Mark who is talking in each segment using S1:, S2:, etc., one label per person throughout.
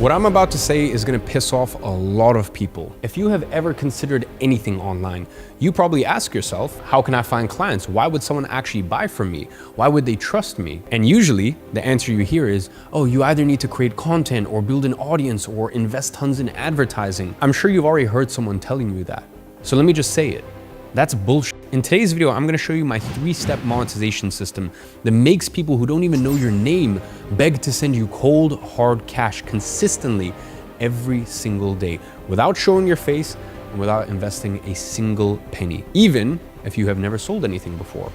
S1: What I'm about to say is gonna piss off a lot of people. If you have ever considered anything online, you probably ask yourself, how can I find clients? Why would someone actually buy from me? Why would they trust me? And usually the answer you hear is, oh, you either need to create content or build an audience or invest tons in advertising. I'm sure you've already heard someone telling you that. So let me just say it. That's bullshit. In today's video, I'm gonna show you my 3-step monetization system that makes people who don't even know your name beg to send you cold, hard cash consistently every single day without showing your face and without investing a single penny, even if you have never sold anything before.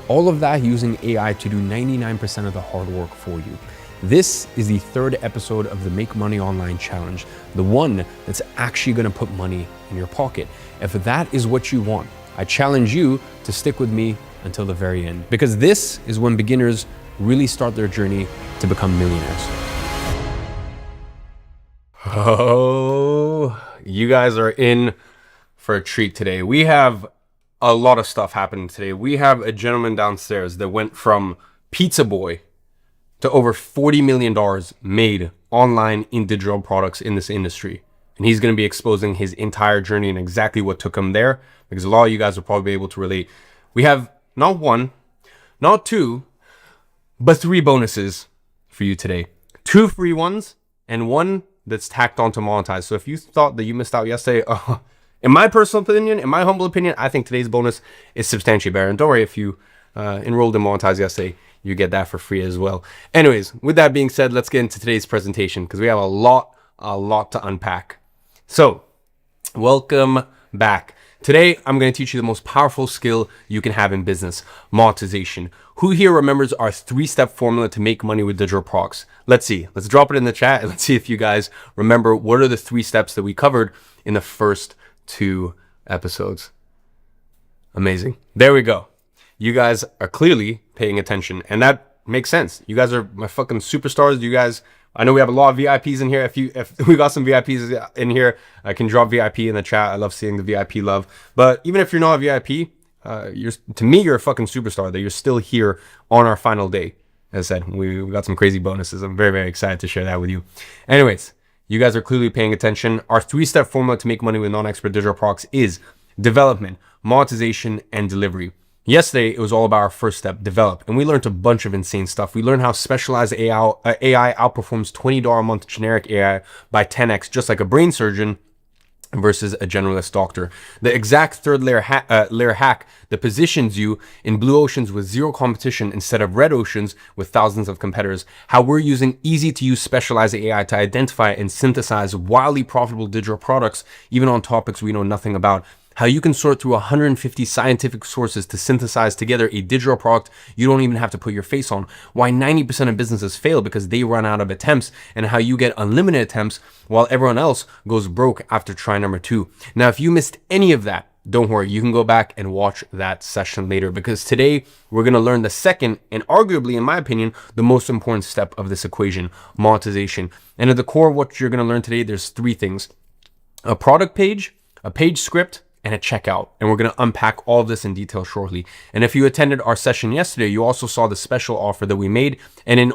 S1: All of that using AI to do 99% of the hard work for you. This is the 3rd episode of the Make Money Online Challenge, the one that's actually gonna put money in your pocket. If that is what you want, I challenge you to stick with me until the very end, because this is when beginners really start their journey to become millionaires. Oh, you guys are in for a treat today. We have a lot of stuff happening today. We have a gentleman downstairs that went from pizza boy to over $40 million made online in digital products in this industry. And he's going to be exposing his entire journey and exactly what took him there, because a lot of you guys will probably be able to relate. We have not 1, not 2, but 3 bonuses for you today. 2 free ones and 1 that's tacked on to monetize. So if you thought that you missed out yesterday, in my personal opinion, in my humble opinion, I think today's bonus is substantially better. And don't worry, if you enrolled in monetize yesterday, you get that for free as well. Anyways, with that being said, let's get into today's presentation because we have a lot to unpack. So, welcome back. Today, I'm going to teach you the most powerful skill you can have in business, monetization. Who here remembers our 3-step formula to make money with digital products? Let's see. Let's drop it in the chat and let's see if you guys remember what are the 3 steps that we covered in the first 2 episodes. Amazing. There we go. You guys are clearly paying attention, and that makes sense. You guys are my fucking superstars. You guys, I know we have a lot of VIPs in here. If we got some VIPs in here, I can drop VIP in the chat. I love seeing the VIP love. But even if you're not a VIP, to me, you're a fucking superstar that you're still here on our final day. As I said, we got some crazy bonuses. I'm very, very excited to share that with you. Anyways, you guys are clearly paying attention. Our 3-step formula to make money with non-expert digital products is development, monetization, and delivery. Yesterday, it was all about our first step, develop, and we learned a bunch of insane stuff. We learned how specialized AI outperforms $20 a month generic AI by 10x, just like a brain surgeon versus a generalist doctor. The exact 3rd layer hack that positions you in blue oceans with 0 competition instead of red oceans with thousands of competitors. How we're using easy-to-use specialized AI to identify and synthesize wildly profitable digital products, even on topics we know nothing about. How you can sort through 150 scientific sources to synthesize together a digital product you don't even have to put your face on. Why 90% of businesses fail because they run out of attempts, and how you get unlimited attempts while everyone else goes broke after try number 2. Now, if you missed any of that, don't worry, you can go back and watch that session later, because today we're going to learn the second and arguably, in my opinion, the most important step of this equation, monetization. And at the core of what you're going to learn today, there's 3 things: a product page, a page script, and a checkout. And we're going to unpack all of this in detail shortly. And if you attended our session yesterday, you also saw the special offer that we made. And in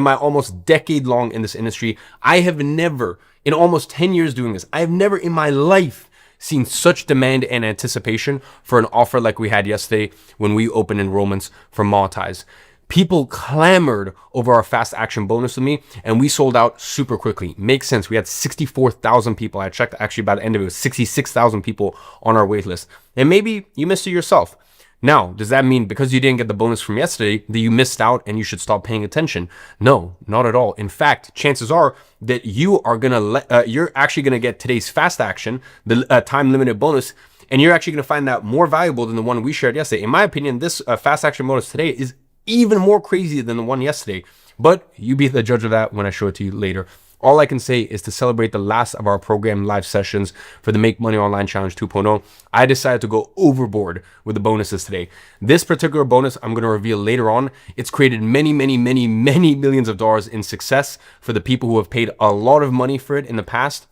S1: my almost decade long in this industry, I have never, in almost 10 years doing this, I have never in my life seen such demand and anticipation for an offer like we had yesterday when we opened enrollments for Monetize. People clamored over our fast action bonus with me, and we sold out super quickly. Makes sense. We had 64,000 people. I checked, actually by the end of it, was 66,000 people on our wait list. And maybe you missed it yourself. Now, does that mean because you didn't get the bonus from yesterday that you missed out and you should stop paying attention? No, not at all. In fact, chances are that you're actually gonna get today's fast action, the time limited bonus, and you're actually gonna find that more valuable than the one we shared yesterday. In my opinion, this fast action bonus today is even more crazy than the one yesterday, but you be the judge of that when I show it to you later. All I can say is to celebrate the last of our program live sessions for the Make Money Online Challenge 2.0, I decided to go overboard with the bonuses today. This particular bonus I'm going to reveal later on. It's created many millions of dollars in success for the people who have paid a lot of money for it in the past.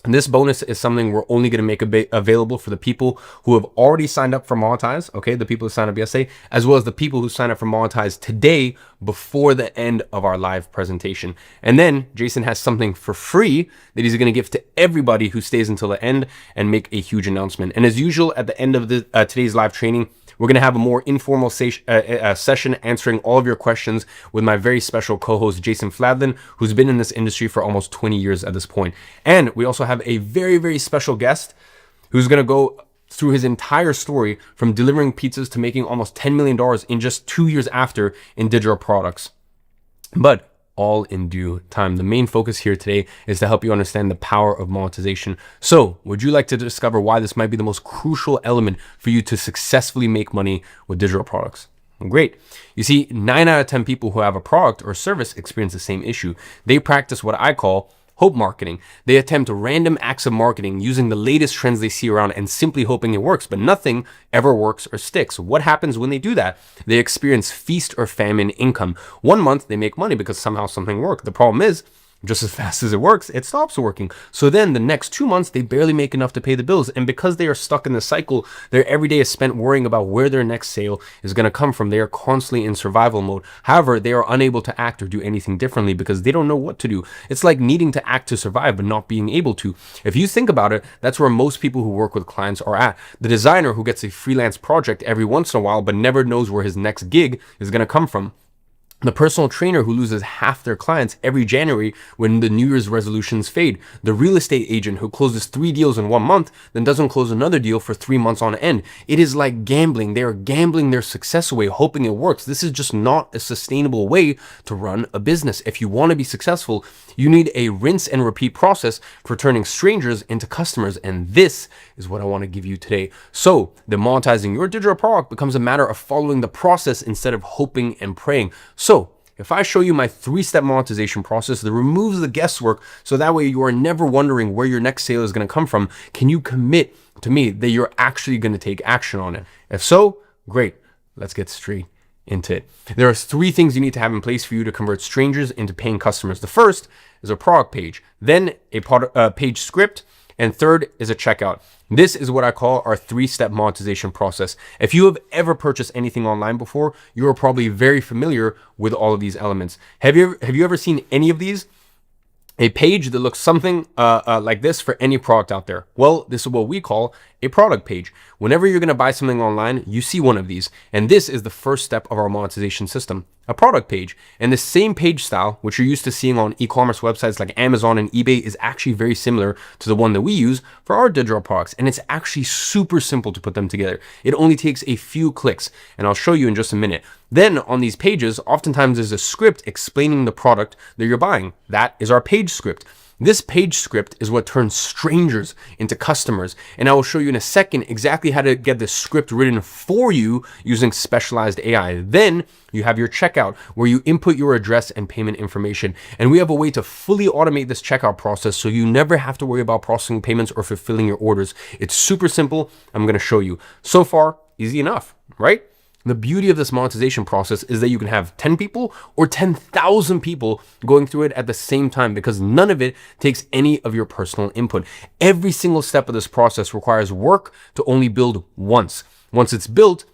S1: And this bonus is something we're only going to make available for the people who have already signed up for Monetize, okay, the people who signed up yesterday, as well as the people who signed up for Monetize today before the end of our live presentation. And then Jason has something for free that he's going to give to everybody who stays until the end and make a huge announcement. And as usual, at the end of today's live training, we're going to have a more informal session answering all of your questions with my very special co-host, Jason Fladlin, who's been in this industry for almost 20 years at this point. And we also have a very, very special guest who's going to go through his entire story from delivering pizzas to making almost $10 million in just 2 years after in digital products. But all in due time. The main focus here today is to help you understand the power of monetization. So, would you like to discover why this might be the most crucial element for you to successfully make money with digital products? Great. You see, 9 out of 10 people who have a product or service experience the same issue. They practice what I call hope marketing. They attempt random acts of marketing using the latest trends they see around and simply hoping it works, but nothing ever works or sticks. What happens when they do that? They experience feast or famine income. 1 month they make money because somehow something worked. The problem is, just as fast as it works, it stops working. So then the next 2 months, they barely make enough to pay the bills. And because they are stuck in the cycle, their every day is spent worrying about where their next sale is going to come from. They are constantly in survival mode. However, they are unable to act or do anything differently because they don't know what to do. It's like needing to act to survive, but not being able to. If you think about it, that's where most people who work with clients are at. The designer who gets a freelance project every once in a while, but never knows where his next gig is going to come from. The personal trainer who loses half their clients every January when the New Year's resolutions fade. The real estate agent who closes 3 deals in 1 month, then doesn't close another deal for 3 months on end. It is like gambling. They are gambling their success away, hoping it works. This is just not a sustainable way to run a business. If you want to be successful, you need a rinse and repeat process for turning strangers into customers. And this is what I want to give you today. So the monetizing your digital product becomes a matter of following the process instead of hoping and praying. So if I show you my 3-step monetization process that removes the guesswork so that way you are never wondering where your next sale is going to come from, can you commit to me that you're actually going to take action on it? If so, great. Let's get straight into it. There are 3 things you need to have in place for you to convert strangers into paying customers. The first is a product page, then a page script, and third is a checkout. This is what I call our 3-step monetization process. If you have ever purchased anything online before, you are probably very familiar with all of these elements. Have you ever seen any of these? A page that looks something like this for any product out there. Well, this is what we call a product page. Whenever you're going to buy something online, you see one of these. And this is the first step of our monetization system, a product page. And the same page style, which you're used to seeing on e-commerce websites like Amazon and eBay, is actually very similar to the one that we use for our digital products. And it's actually super simple to put them together. It only takes a few clicks, and I'll show you in just a minute. Then on these pages, oftentimes there's a script explaining the product that you're buying. That is our page script. This page script is what turns strangers into customers. And I will show you in a second exactly how to get this script written for you using specialized AI. Then you have your checkout where you input your address and payment information. And we have a way to fully automate this checkout process so you never have to worry about processing payments or fulfilling your orders. It's super simple. I'm going to show you. So far, easy enough, right? The beauty of this monetization process is that you can have 10 people or 10,000 people going through it at the same time because none of it takes any of your personal input. Every single step of this process requires work to only build once. Once it's built,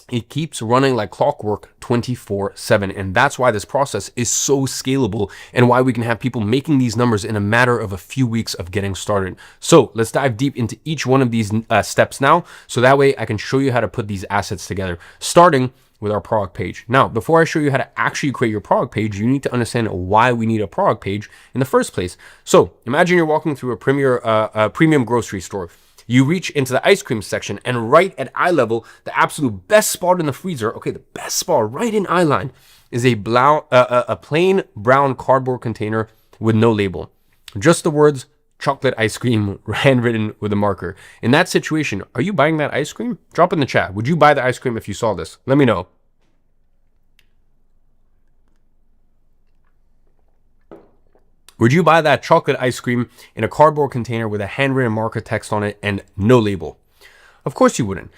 S1: it keeps running like clockwork 24/7. And that's why this process is so scalable and why we can have people making these numbers in a matter of a few weeks of getting started. So let's dive deep into each one of these steps now. So that way I can show you how to put these assets together, starting with our product page. Now, before I show you how to actually create your product page, you need to understand why we need a product page in the first place. So imagine you're walking through a premium grocery store. You reach into the ice cream section and right at eye level, the absolute best spot in the freezer, okay, the best spot right in eye line is a plain brown cardboard container with no label. Just the words chocolate ice cream handwritten with a marker. In that situation, are you buying that ice cream? Drop in the chat. Would you buy the ice cream if you saw this? Let me know. Would you buy that chocolate ice cream in a cardboard container with a handwritten marker text on it and no label? Of course you wouldn't.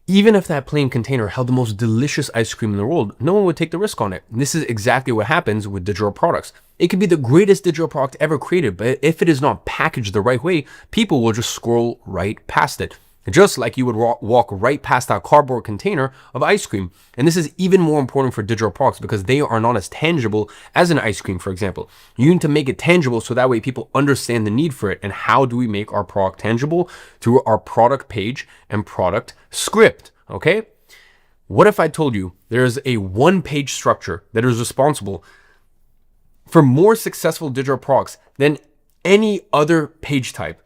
S1: Even if that plain container held the most delicious ice cream in the world, no one would take the risk on it. And this is exactly what happens with digital products. It could be the greatest digital product ever created, but if it is not packaged the right way, people will just scroll right past it. Just like you would walk right past that cardboard container of ice cream. And this is even more important for digital products because they are not as tangible as an ice cream, for example. You need to make it tangible so that way people understand the need for it. And how do we make our product tangible? Through our product page and product script, okay? What if I told you there's a one-page structure that is responsible for more successful digital products than any other page type?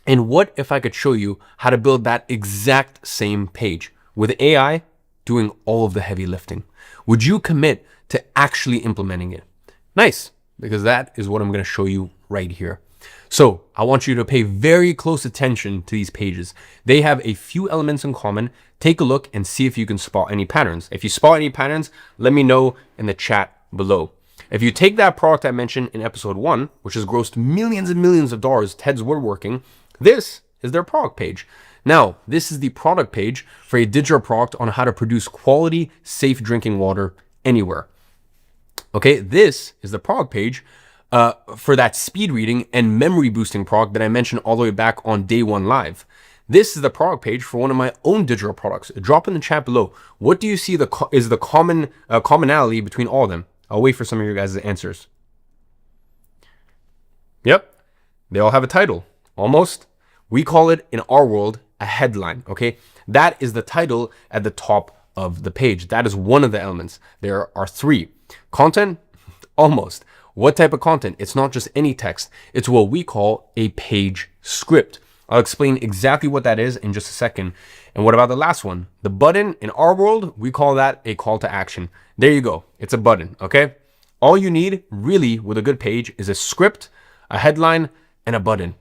S1: And what if I could show you how to build that exact same page with AI doing all of the heavy lifting? Would you commit to actually implementing it? Nice, because that is what I'm going to show you right here. So I want you to pay very close attention to these pages. They have a few elements in common. Take a look and see if you can spot any patterns. If you spot any patterns, let me know in the chat below. If you take that product I mentioned in episode 1, which has grossed millions and millions of dollars, Ted's Woodworking, this is their product page. Now, this is the product page for a digital product on how to produce quality, safe drinking water anywhere. Okay, this is the product page for that speed reading and memory boosting product that I mentioned all the way back on day 1 live. This is the product page for one of my own digital products. Drop in the chat below. What do you see is the commonality between all of them? I'll wait for some of your guys' answers. Yep, they all have a title, almost. We call it, in our world, a headline, okay? That is the title at the top of the page. That is one of the elements. There are 3. Content, almost. What type of content? It's not just any text. It's what we call a page script. I'll explain exactly what that is in just a second. And what about the last one? The button, in our world, we call that a call to action. There you go. It's a button, okay? All you need, really, with a good page is a script, a headline, and a button.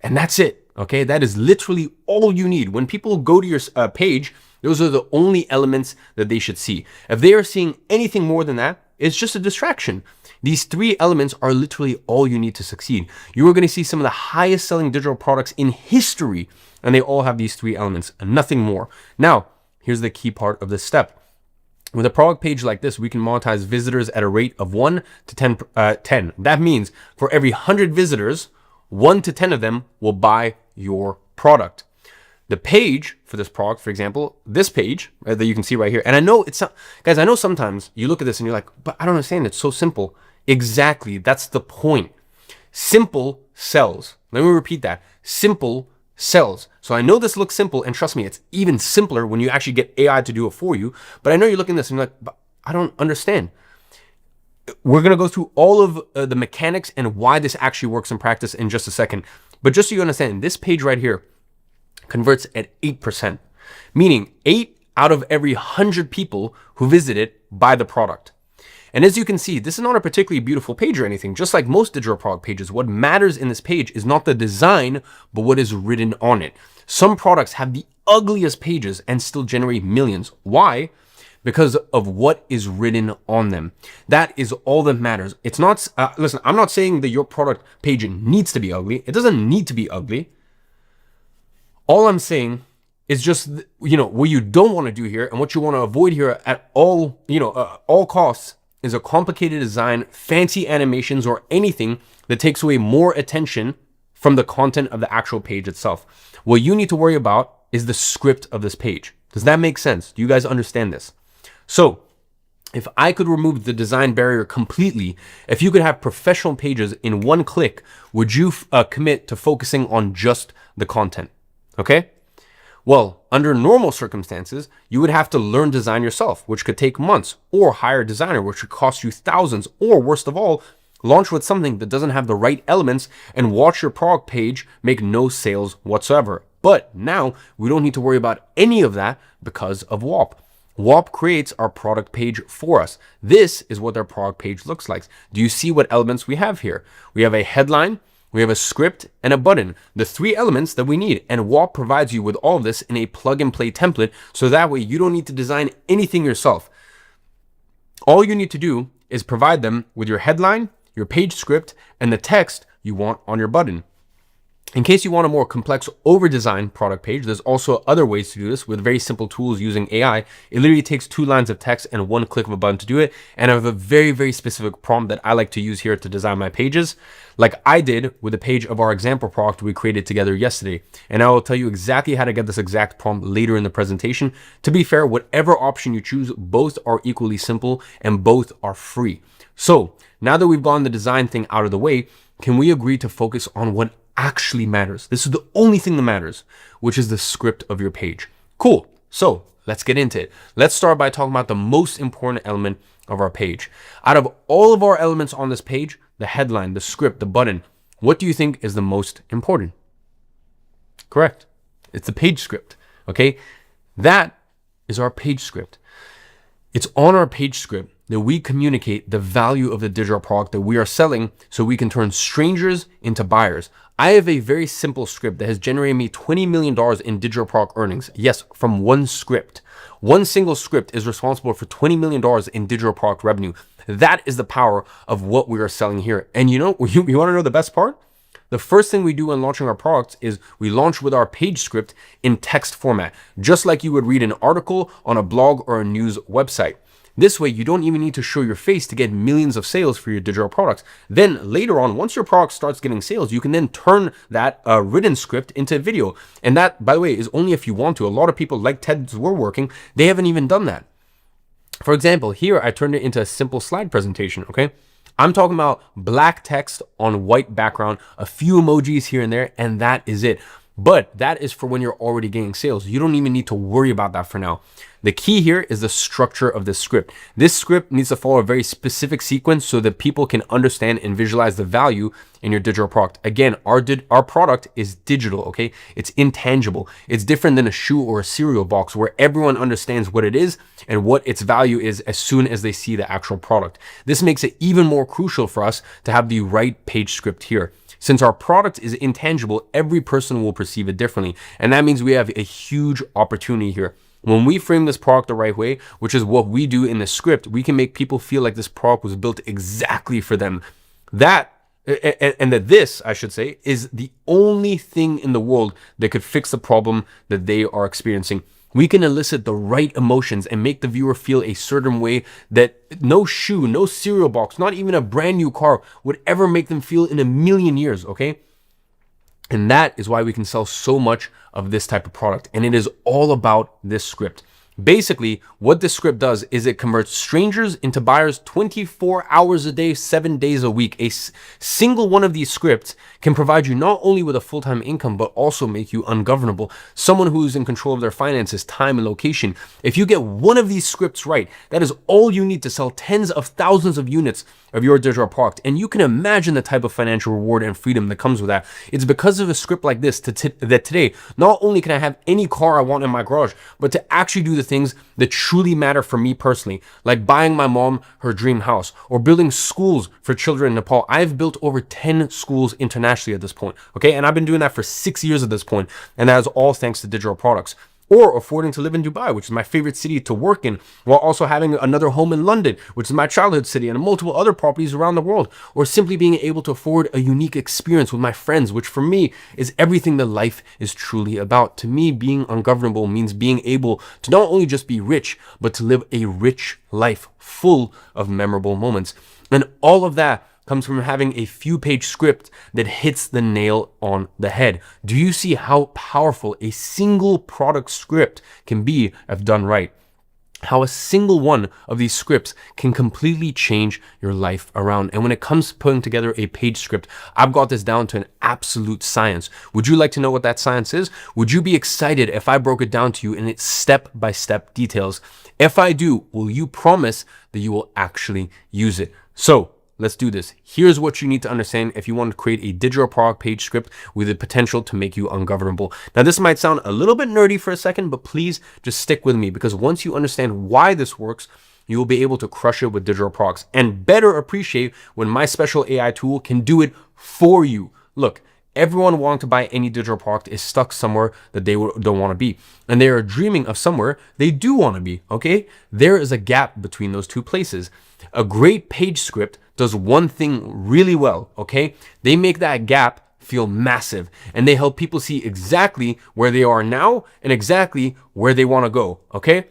S1: And that's it. Okay, that is literally all you need. When people go to your page, those are the only elements that they should see. If they are seeing anything more than that, it's just a distraction. These 3 elements are literally all you need to succeed. You are going to see some of the highest selling digital products in history, and they all have these 3 elements and nothing more. Now, here's the key part of this step. With a product page like this, we can monetize visitors at a rate of 1 to 10. That means for every 100 visitors, 1 to 10 of them will buy your product. The page for this product, for example, this page that you can see right here, and I know it's not, guys, I know sometimes you look at this and you're like, but I don't understand, it's so simple. Exactly, that's the point. Simple sells. Let me repeat that. Simple sells. So I know this looks simple, and trust me, it's even simpler when you actually get AI to do it for you, but I know you're looking at this and you're like, but I don't understand. We're going to go through all of the mechanics and why this actually works in practice in just a second. But just so you understand, this page right here converts at 8%, meaning 8 out of every 100 people who visit it buy the product. And as you can see, this is not a particularly beautiful page or anything. Just like most digital product pages, what matters in this page is not the design, but what is written on it. Some products have the ugliest pages and still generate millions. Why? Because of what is written on them. That is all that matters. It's not, listen, I'm not saying that your product page needs to be ugly. It doesn't need to be ugly. All I'm saying is just, what you don't want to do here and what you want to avoid here at all, all costs is a complicated design, fancy animations, or anything that takes away more attention from the content of the actual page itself. What you need to worry about is the script of this page. Does that make sense? Do you guys understand this? So if I could remove the design barrier completely, if you could have professional pages in one click, would you commit to focusing on just the content? Okay? Well, under normal circumstances, you would have to learn design yourself, which could take months, or hire a designer, which would cost you thousands, or worst of all, launch with something that doesn't have the right elements and watch your product page make no sales whatsoever. But now we don't need to worry about any of that because of WAP. WAP creates our product page for us. This is what our product page looks like. Do you see what elements we have here? We have a headline, we have a script, and a button. The 3 elements that we need. And WAP provides you with all of this in a plug and play template, so that way you don't need to design anything yourself. All you need to do is provide them with your headline, your page script, and the text you want on your button. In case you want a more complex over-designed product page, there's also other ways to do this with very simple tools using AI. It literally takes 2 lines of text and 1 click of a button to do it. And I have a very, very specific prompt that I like to use here to design my pages, like I did with the page of our example product we created together yesterday. And I will tell you exactly how to get this exact prompt later in the presentation. To be fair, whatever option you choose, both are equally simple and both are free. So now that we've gotten the design thing out of the way, can we agree to focus on what actually matters? This is the only thing that matters, which is the script of your page. Cool. So let's get into it. Let's start by talking about the most important element of our page. Out of all of our elements on this page, the headline, the script, the button, what do you think is the most important? Correct. It's the page script. Okay. That is our page script. It's on our page script that we communicate the value of the digital product that we are selling so we can turn strangers into buyers. I have a very simple script that has generated me $20 million in digital product earnings. Yes, from one script. One single script is responsible for $20 million in digital product revenue. That is the power of what we are selling here. And you want to know the best part? The first thing we do when launching our products is we launch with our page script in text format, just like you would read an article on a blog or a news website. This way, you don't even need to show your face to get millions of sales for your digital products. Then later on, once your product starts getting sales, you can then turn that written script into video. And that, by the way, is only if you want to. A lot of people like Ted's We're Working, they haven't even done that. For example, here I turned it into a simple slide presentation, okay? I'm talking about black text on white background, a few emojis here and there, and that is it. But that is for when you're already getting sales. You don't even need to worry about that for now. The key here is the structure of this script. This script needs to follow a very specific sequence so that people can understand and visualize the value in your digital product. Again, our product is digital, okay? It's intangible. It's different than a shoe or a cereal box where everyone understands what it is and what its value is as soon as they see the actual product. This makes it even more crucial for us to have the right page script here. Since our product is intangible, every person will perceive it differently. And that means we have a huge opportunity here. When we frame this product the right way, which is what we do in the script, we can make people feel like this product was built exactly for them. That this, I should say, is the only thing in the world that could fix the problem that they are experiencing. We can elicit the right emotions and make the viewer feel a certain way that no shoe, no cereal box, not even a brand new car would ever make them feel in a million years, okay? And that is why we can sell so much of this type of product. And it is all about this script. Basically, what this script does is it converts strangers into buyers 24 hours a day, 7 days a week. A single one of these scripts can provide you not only with a full-time income, but also make you ungovernable. Someone who is in control of their finances, time, and location. If you get one of these scripts right, that is all you need to sell tens of thousands of units of your digital product. And you can imagine the type of financial reward and freedom that comes with that. It's because of a script like this that today, not only can I have any car I want in my garage, but to actually do the things that truly matter for me personally, like buying my mom her dream house or building schools for children in Nepal. I've built over 10 schools internationally at this point, okay? And I've been doing that for 6 years at this point, and that is all thanks to digital products. Or affording to live in Dubai, which is my favorite city to work in, while also having another home in London, which is my childhood city, and multiple other properties around the world. Or simply being able to afford a unique experience with my friends, which for me is everything that life is truly about. To me, being ungovernable means being able to not only just be rich, but to live a rich life full of memorable moments. And all of that comes from having a few-page script that hits the nail on the head. Do you see how powerful a single product script can be if done right? How a single one of these scripts can completely change your life around. And when it comes to putting together a page script, I've got this down to an absolute science. Would you like to know what that science is? Would you be excited if I broke it down to you in its step-by-step details? If I do, will you promise that you will actually use it? So, let's do this. Here's what you need to understand if you want to create a digital product page script with the potential to make you ungovernable. Now, this might sound a little bit nerdy for a second, but please just stick with me, because once you understand why this works, you will be able to crush it with digital products and better appreciate when my special AI tool can do it for you. Look, everyone wanting to buy any digital product is stuck somewhere that they don't want to be. And they are dreaming of somewhere they do want to be, okay? There is a gap between those two places. A great page script does one thing really well, okay? They make that gap feel massive, and they help people see exactly where they are now and exactly where they want to go, okay?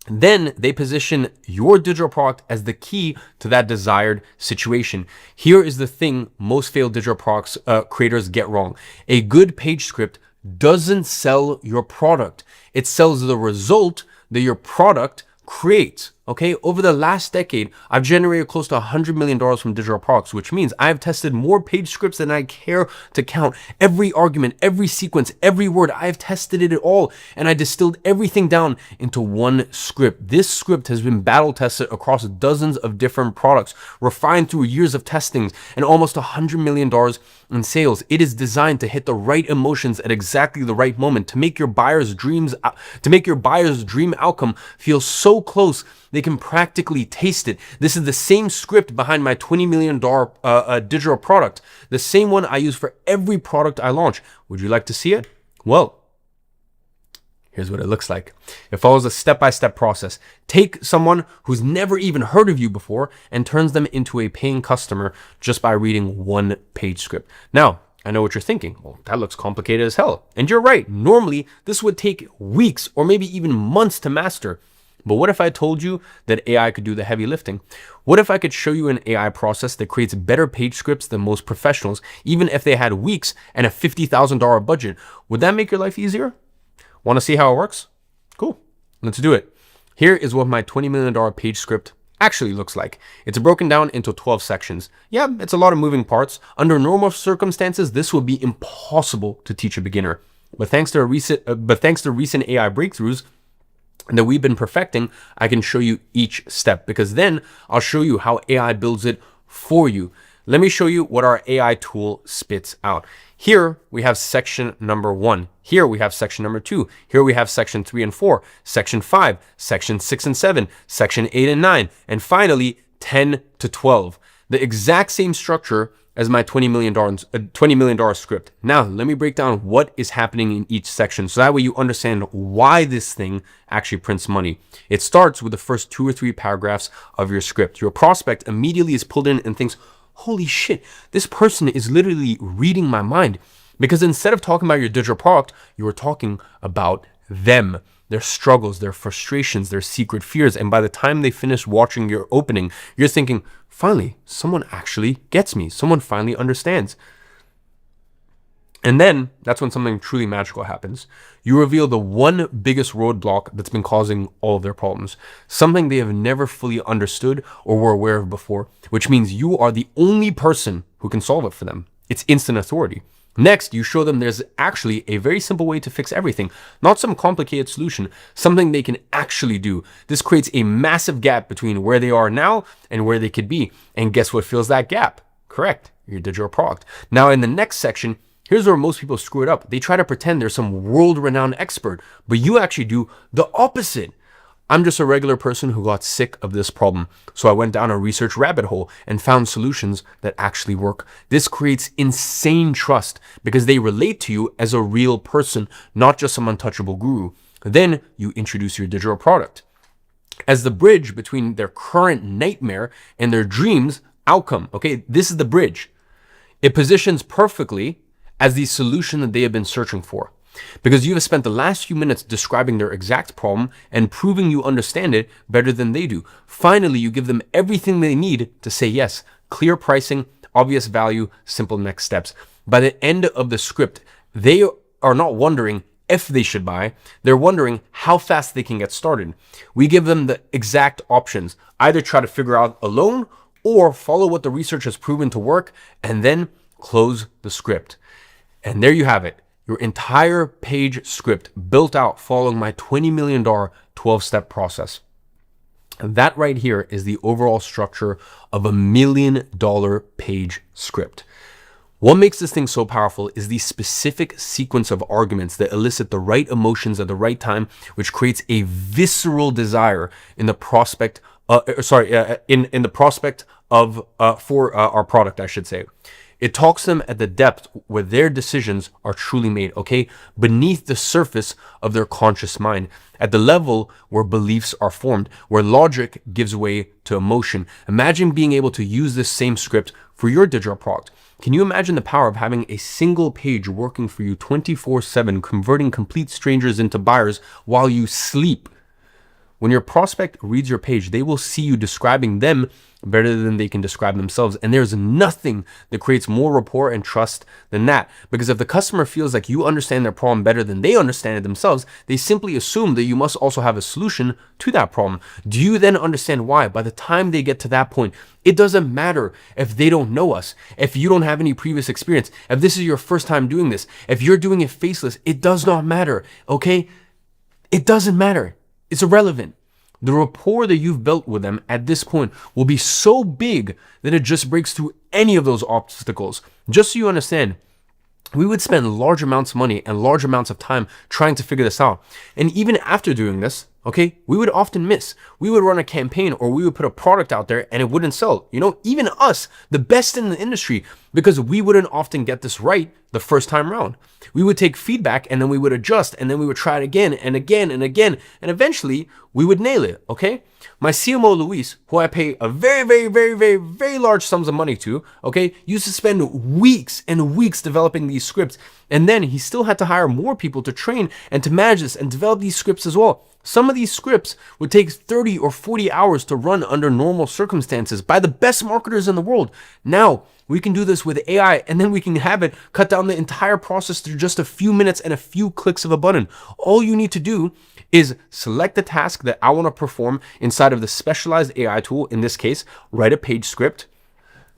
S1: Then they position your digital product as the key to that desired situation. Here is the thing most failed digital products creators get wrong. A good page script doesn't sell your product. It sells the result that your product creates. Okay, over the last decade, I've generated close to $100 million from digital products, which means I've tested more page scripts than I care to count. Every argument, every sequence, every word, I've tested it all, and I distilled everything down into one script. This script has been battle tested across dozens of different products, refined through years of testings, and almost $100 million in sales. It is designed to hit the right emotions at exactly the right moment, to make your buyer's dream outcome feel so close they can practically taste it. This is the same script behind my $20 million digital product, the same one I use for every product I launch. Would you like to see it? Well, here's what it looks like. It follows a step-by-step process. Take someone who's never even heard of you before and turns them into a paying customer just by reading one page script. Now, I know what you're thinking. Well, that looks complicated as hell. And you're right. Normally, this would take weeks or maybe even months to master. But what if I told you that AI could do the heavy lifting? What if I could show you an AI process that creates better page scripts than most professionals, even if they had weeks and a $50,000 budget? Would that make your life easier? Want to see how it works? Cool. Let's do it. Here is what my $20 million page script actually looks like. It's broken down into 12 sections. Yeah, it's a lot of moving parts. Under normal circumstances, this would be impossible to teach a beginner. But thanks to recent AI breakthroughs that we've been perfecting, I can show you each step, because then I'll show you how AI builds it for you. Let me show you what our AI tool spits out. Here we have section number 1. Here we have section number 2. Here we have section 3 and 4, section 5, section 6 and 7, section 8 and 9, and finally 10 to 12. The exact same structure as my $20 million script. Now, let me break down what is happening in each section, so that way you understand why this thing actually prints money. It starts with the first 2 or 3 paragraphs of your script. Your prospect immediately is pulled in and thinks, holy shit, this person is literally reading my mind. Because instead of talking about your digital product, you are talking about them, their struggles, their frustrations, their secret fears. And by the time they finish watching your opening, you're thinking, finally, someone actually gets me. Someone finally understands. And then that's when something truly magical happens. You reveal the one biggest roadblock that's been causing all of their problems, something they have never fully understood or were aware of before, which means you are the only person who can solve it for them. It's instant authority. Next, you show them there's actually a very simple way to fix everything, not some complicated solution, something they can actually do. This creates a massive gap between where they are now and where they could be. And guess what fills that gap? Correct, your digital product. Now, in the next section, here's where most people screw it up. They try to pretend they're some world-renowned expert, but you actually do the opposite. I'm just a regular person who got sick of this problem. So I went down a research rabbit hole and found solutions that actually work. This creates insane trust because they relate to you as a real person, not just some untouchable guru. Then you introduce your digital product as the bridge between their current nightmare and their dreams outcome. Okay, this is the bridge. It positions perfectly as the solution that they have been searching for. Because you have spent the last few minutes describing their exact problem and proving you understand it better than they do. Finally, you give them everything they need to say yes. Clear pricing, obvious value, simple next steps. By the end of the script, they are not wondering if they should buy. They're wondering how fast they can get started. We give them the exact options. Either try to figure out alone or follow what the research has proven to work and then close the script. And there you have it. Your entire page script built out following my $20 million 12-step process. And that right here is the overall structure of $1 million page script. What makes this thing so powerful is the specific sequence of arguments that elicit the right emotions at the right time, which creates a visceral desire in the prospect, for our product, I should say. It talks to them at the depth where their decisions are truly made, okay? Beneath the surface of their conscious mind, at the level where beliefs are formed, where logic gives way to emotion. Imagine being able to use this same script for your digital product. Can you imagine the power of having a single page working for you 24/7, converting complete strangers into buyers while you sleep? When your prospect reads your page, they will see you describing them better than they can describe themselves. And there's nothing that creates more rapport and trust than that. Because if the customer feels like you understand their problem better than they understand it themselves, they simply assume that you must also have a solution to that problem. Do you then understand why? By the time they get to that point, it doesn't matter if they don't know us, if you don't have any previous experience, if this is your first time doing this, if you're doing it faceless, it does not matter, okay? It doesn't matter. It's irrelevant. The rapport that you've built with them at this point will be so big that it just breaks through any of those obstacles. Just so you understand, we would spend large amounts of money and large amounts of time trying to figure this out. And even after doing this, okay, we would often miss. We would run a campaign or we would put a product out there and it wouldn't sell. You know, even us, the best in the industry, because we wouldn't often get this right the first time around. We would take feedback and then we would adjust and then we would try it again and again and again. And eventually we would nail it, okay? My CMO, Luis, who I pay a very large sums of money to, okay, used to spend weeks and weeks developing these scripts. And then he still had to hire more people to train and to manage this and develop these scripts as well. Some of these scripts would take 30 or 40 hours to run under normal circumstances by the best marketers in the world. Now, we can do this with AI and then we can have it cut down the entire process to just a few minutes and a few clicks of a button. All you need to do is select the task that I want to perform inside of the specialized AI tool. In this case, write a page script.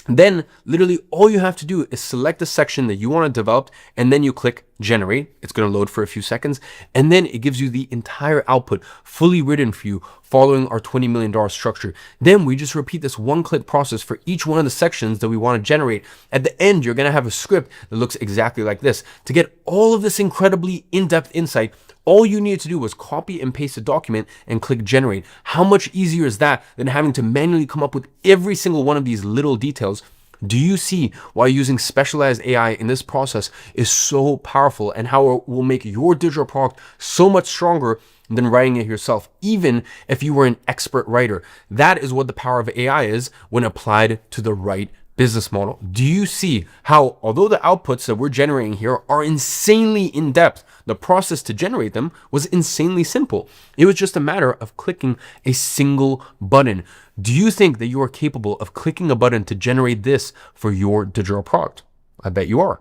S1: Then literally all you have to do is select the section that you want to develop and then you click generate. It's going to load for a few seconds and then it gives you the entire output fully written for you following our $20 million structure. Then we just repeat this one-click process for each one of the sections that we want to generate. At the end, you're going to have a script that looks exactly like this. To get all of this incredibly in-depth insight, all you needed to do was copy and paste a document and click generate. How much easier is that than having to manually come up with every single one of these little details? Do you see why using specialized AI in this process is so powerful and how it will make your digital product so much stronger than writing it yourself, even if you were an expert writer? That is what the power of AI is when applied to the right business model. Do you see how, although the outputs that we're generating here are insanely in-depth, the process to generate them was insanely simple. It was just a matter of clicking a single button. Do you think that you are capable of clicking a button to generate this for your digital product? I bet you are.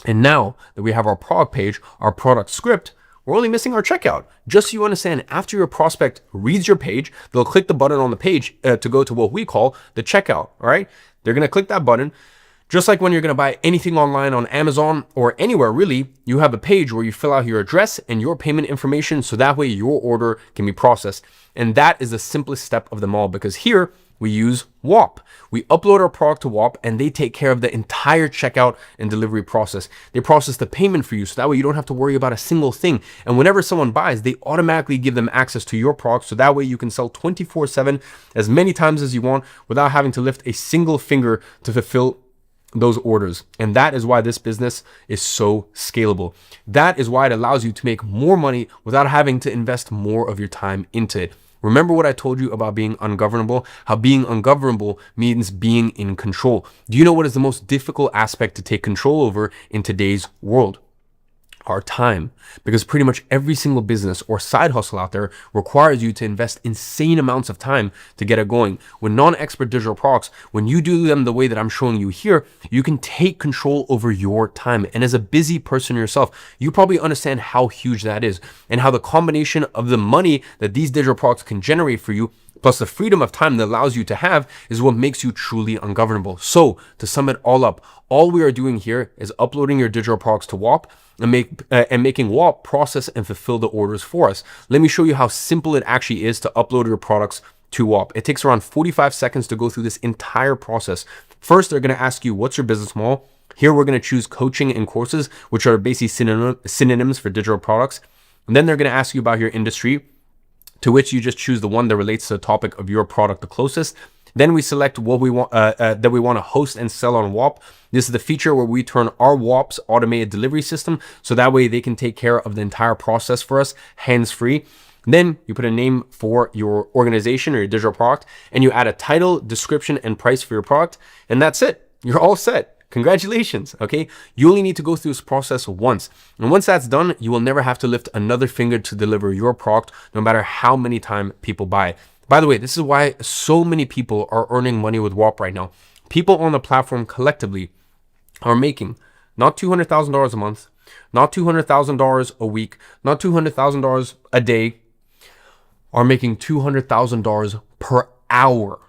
S1: And now that we have our product page, our product script, we're only missing our checkout. Just so you understand, after your prospect reads your page, they'll click the button on the page to go to what we call the checkout, all right? They're going to click that button. Just like when you're going to buy anything online on Amazon or anywhere really, you have a page where you fill out your address and your payment information so that way your order can be processed. And that is the simplest step of them all because here we use WAP. We upload our product to WAP and they take care of the entire checkout and delivery process. They process the payment for you so that way you don't have to worry about a single thing. And whenever someone buys, they automatically give them access to your product so that way you can sell 24/7 as many times as you want without having to lift a single finger to fulfill those orders. And that is why this business is so scalable. That is why it allows you to make more money without having to invest more of your time into it. Remember what I told you about being ungovernable? How being ungovernable means being in control. Do you know what is the most difficult aspect to take control over in today's world? Our time. Because pretty much every single business or side hustle out there requires you to invest insane amounts of time to get it going. With non-expert digital products, when you do them the way that I'm showing you here, you can take control over your time. And as a busy person yourself, you probably understand how huge that is and how the combination of the money that these digital products can generate for you plus the freedom of time that allows you to have is what makes you truly ungovernable. So to sum it all up, all we are doing here is uploading your digital products to WAP and making WAP process and fulfill the orders for us. Let me show you how simple it actually is to upload your products to WAP. It takes around 45 seconds to go through this entire process. First, they're going to ask you, what's your business model? Here, we're going to choose coaching and courses, which are basically synonyms for digital products. And then they're going to ask you about your industry, to which you just choose the one that relates to the topic of your product the closest. Then we select what we want that we want to host and sell on WAP. This is the feature where we turn our WAP's automated delivery system so that way they can take care of the entire process for us, hands-free. Then you put a name for your organization or your digital product, and you add a title, description, and price for your product, and that's it. You're all set. Congratulations, okay? You only need to go through this process once. And once that's done, you will never have to lift another finger to deliver your product, no matter how many times people buy it. By the way, this is why so many people are earning money with WAP right now. People on the platform collectively are making not $200,000 a month, not $200,000 a week, not $200,000 a day, are making $200,000 per hour.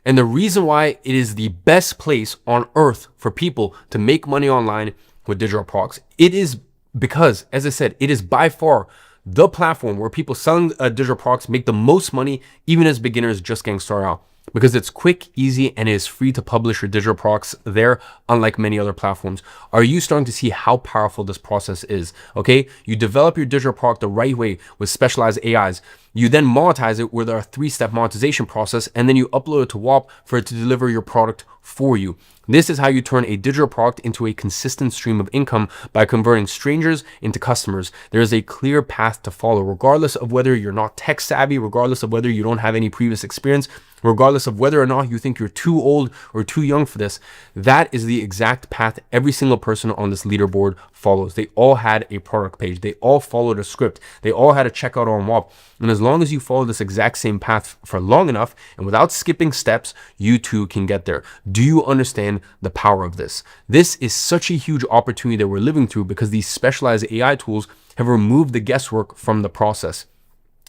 S1: And the reason why it is the best place on earth for people to make money online with digital products, it is because, as I said, it is by far the platform where people selling digital products make the most money, even as beginners just getting started out. Because it's quick, easy, and it is free to publish your digital products there, unlike many other platforms. Are you starting to see how powerful this process is? Okay, you develop your digital product the right way with specialized AIs. You then monetize it with our 3-step monetization process, and then you upload it to WAP for it to deliver your product for you. This is how you turn a digital product into a consistent stream of income by converting strangers into customers. There is a clear path to follow, regardless of whether you're not tech savvy, regardless of whether you don't have any previous experience, regardless of whether or not you think you're too old or too young for this. That is the exact path every single person on this leaderboard follows. They all had a product page. They all followed a script. They all had a checkout on WAP. And as long as you follow this exact same path for long enough and without skipping steps, you too can get there. Do you understand the power of this? This is such a huge opportunity that we're living through because these specialized AI tools have removed the guesswork from the process.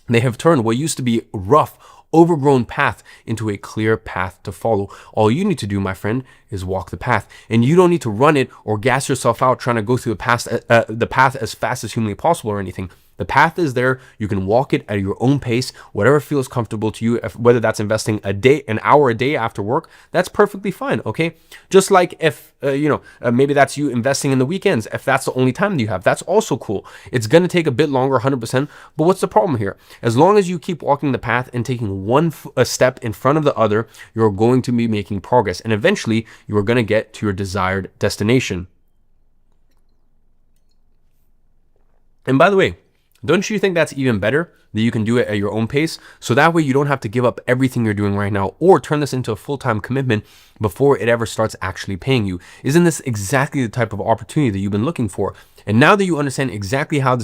S1: They have turned what used to be rough, overgrown path into a clear path to follow. All you need to do, my friend, is walk the path. And you don't need to run it or gas yourself out trying to go through the path as fast as humanly possible or anything. The path is there. You can walk it at your own pace, whatever feels comfortable to you. Whether that's investing an hour a day after work, that's perfectly fine. Okay. Just like if, maybe that's you investing in the weekends. If that's the only time that you have, that's also cool. It's going to take a bit longer, 100%. But what's the problem here? As long as you keep walking the path and taking one step in front of the other, you're going to be making progress. And eventually you are going to get to your desired destination. And by the way, don't you think that's even better that you can do it at your own pace? So that way you don't have to give up everything you're doing right now or turn this into a full-time commitment before it ever starts actually paying you. Isn't this exactly the type of opportunity that you've been looking for? And now that you understand exactly how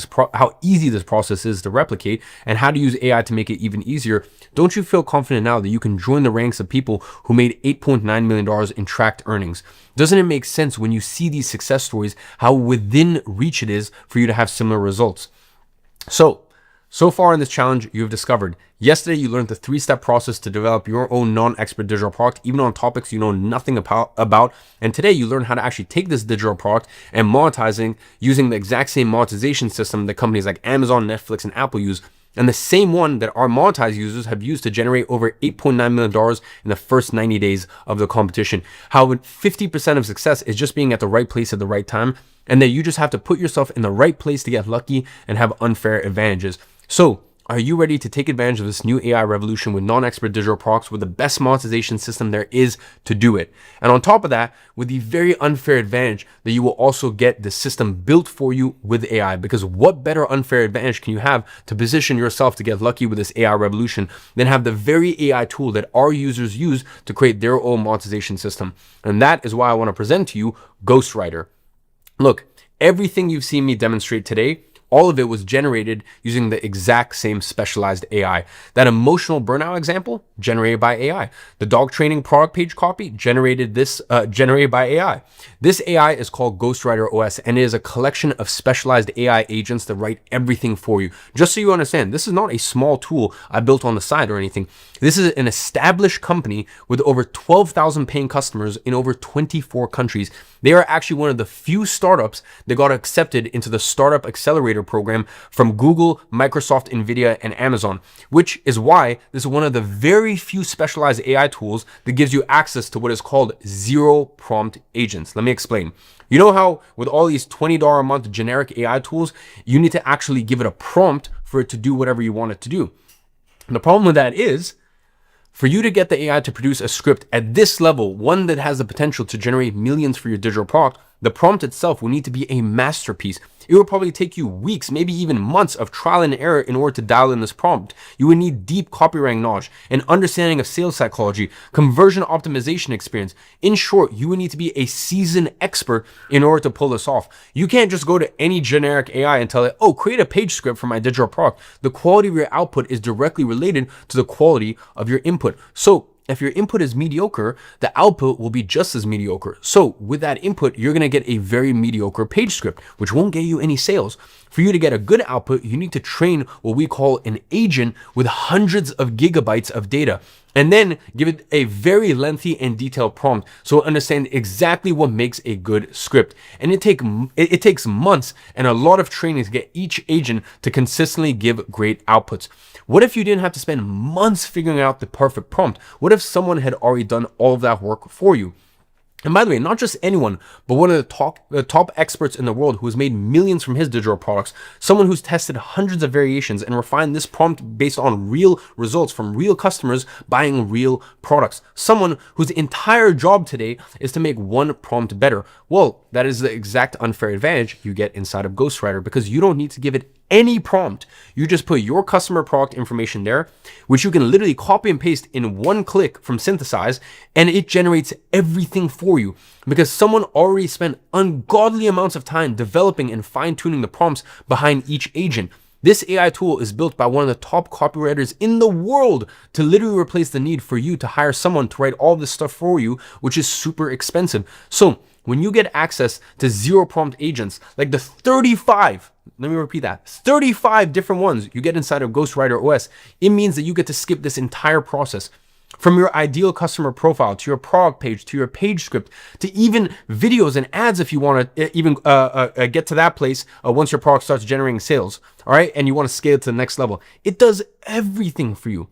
S1: easy this process is to replicate and how to use AI to make it even easier, don't you feel confident now that you can join the ranks of people who made $8.9 million in tracked earnings? Doesn't it make sense when you see these success stories how within reach it is for you to have similar results? So far in this challenge, you've discovered yesterday you learned the 3-step process to develop your own non-expert digital product, even on topics you know nothing about. And today you learn how to actually take this digital product and monetizing using the exact same monetization system that companies like Amazon, Netflix, and Apple use. And the same one that our monetized users have used to generate over $8.9 million in the first 90 days of the competition. How 50% of success is just being at the right place at the right time, and that you just have to put yourself in the right place to get lucky and have unfair advantages. So, are you ready to take advantage of this new AI revolution with non-expert digital products with the best monetization system there is to do it? And on top of that, with the very unfair advantage that you will also get the system built for you with AI, because what better unfair advantage can you have to position yourself to get lucky with this AI revolution than have the very AI tool that our users use to create their own monetization system? And that is why I want to present to you Ghostwriter. Look, everything you've seen me demonstrate today, all of it was generated using the exact same specialized AI. That emotional burnout example, generated by AI. The dog training product page copy, generated by AI. This AI is called Ghostwriter OS, and it is a collection of specialized AI agents that write everything for you. Just so you understand, this is not a small tool I built on the side or anything. This is an established company with over 12,000 paying customers in over 24 countries. They are actually one of the few startups that got accepted into the Startup Accelerator program from Google, Microsoft, Nvidia, and Amazon, which is why this is one of the very few specialized AI tools that gives you access to what is called zero prompt agents. Let me explain. You know how with all these $20 a month generic AI tools, you need to actually give it a prompt for it to do whatever you want it to do. And the problem with that is For you to get the AI to produce a script at this level, one that has the potential to generate millions for your digital product, the prompt itself will need to be a masterpiece. It will probably take you weeks, maybe even months of trial and error in order to dial in this prompt. You would need deep copywriting knowledge, an understanding of sales psychology, conversion optimization experience. In short, you would need to be a seasoned expert in order to pull this off. You can't just go to any generic AI and tell it, oh, create a page script for my digital product. The quality of your output is directly related to the quality of your input. So if your input is mediocre, the output will be just as mediocre. So with that input, you're going to get a very mediocre page script, which won't get you any sales. For you to get a good output, you need to train what we call an agent with hundreds of gigabytes of data, and then give it a very lengthy and detailed prompt so it understands exactly what makes a good script. And it takes months and a lot of training to get each agent to consistently give great outputs. What if you didn't have to spend months figuring out the perfect prompt? What if someone had already done all of that work for you? And by the way, not just anyone, but one of the top experts in the world who has made millions from his digital products, someone who's tested hundreds of variations and refined this prompt based on real results from real customers buying real products. Someone whose entire job today is to make one prompt better. Well, that is the exact unfair advantage you get inside of Ghostwriter, because you don't need to give it any prompt. You just put your customer product information there, which you can literally copy and paste in one click from Synthesize, and it generates everything for you because someone already spent ungodly amounts of time developing and fine-tuning the prompts behind each agent. This AI tool is built by one of the top copywriters in the world to literally replace the need for you to hire someone to write all this stuff for you, which is super expensive. So when you get access to zero prompt agents, like the 35, let me repeat that, 35 different ones you get inside of Ghostwriter OS, it means that you get to skip this entire process. From your ideal customer profile, to your product page, to your page script, to even videos and ads if you want to even get to that place once your product starts generating sales, all right? And you want to scale it to the next level. It does everything for you.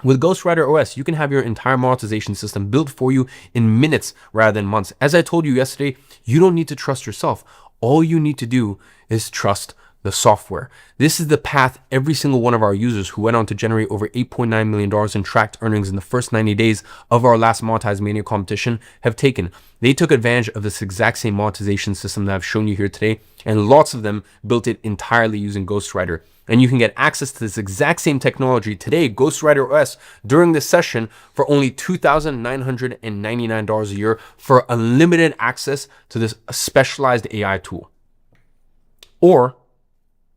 S1: With Ghostwriter OS, you can have your entire monetization system built for you in minutes rather than months. As I told you yesterday, you don't need to trust yourself. All you need to do is trust the software. This is the path every single one of our users who went on to generate over $8.9 million in tracked earnings in the first 90 days of our last Monetize Mania competition have taken. They took advantage of this exact same monetization system that I've shown you here today, and lots of them built it entirely using Ghostwriter. And you can get access to this exact same technology today, Ghostwriter OS, during this session for only $2,999 a year for unlimited access to this specialized AI tool. Or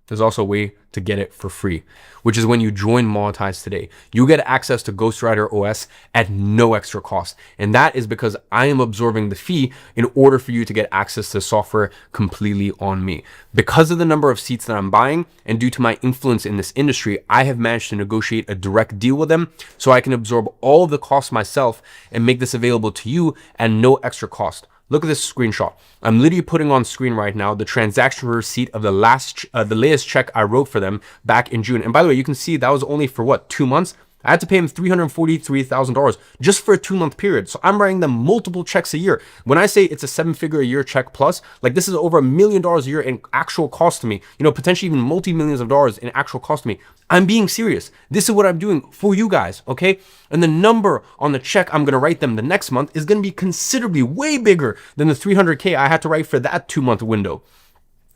S1: there's also a way to get it for free, which is when you join Monetize today. You get access to Ghostwriter OS at no extra cost. And that is because I am absorbing the fee in order for you to get access to software completely on me. Because of the number of seats that I'm buying and due to my influence in this industry, I have managed to negotiate a direct deal with them so I can absorb all of the costs myself and make this available to you at no extra cost. Look at this screenshot. I'm literally putting on screen right now the transaction receipt of the latest check I wrote for them back in June. And by the way, you can see that was only for what, 2 months? I had to pay him $343,000 just for a 2-month period. So I'm writing them multiple checks a year. When I say it's a 7-figure a year check plus, like this is over $1 million a year in actual cost to me, potentially even multi-millions of dollars in actual cost to me. I'm being serious. This is what I'm doing for you guys, okay? And the number on the check I'm gonna write them the next month is gonna be considerably way bigger than the $300K I had to write for that 2-month window.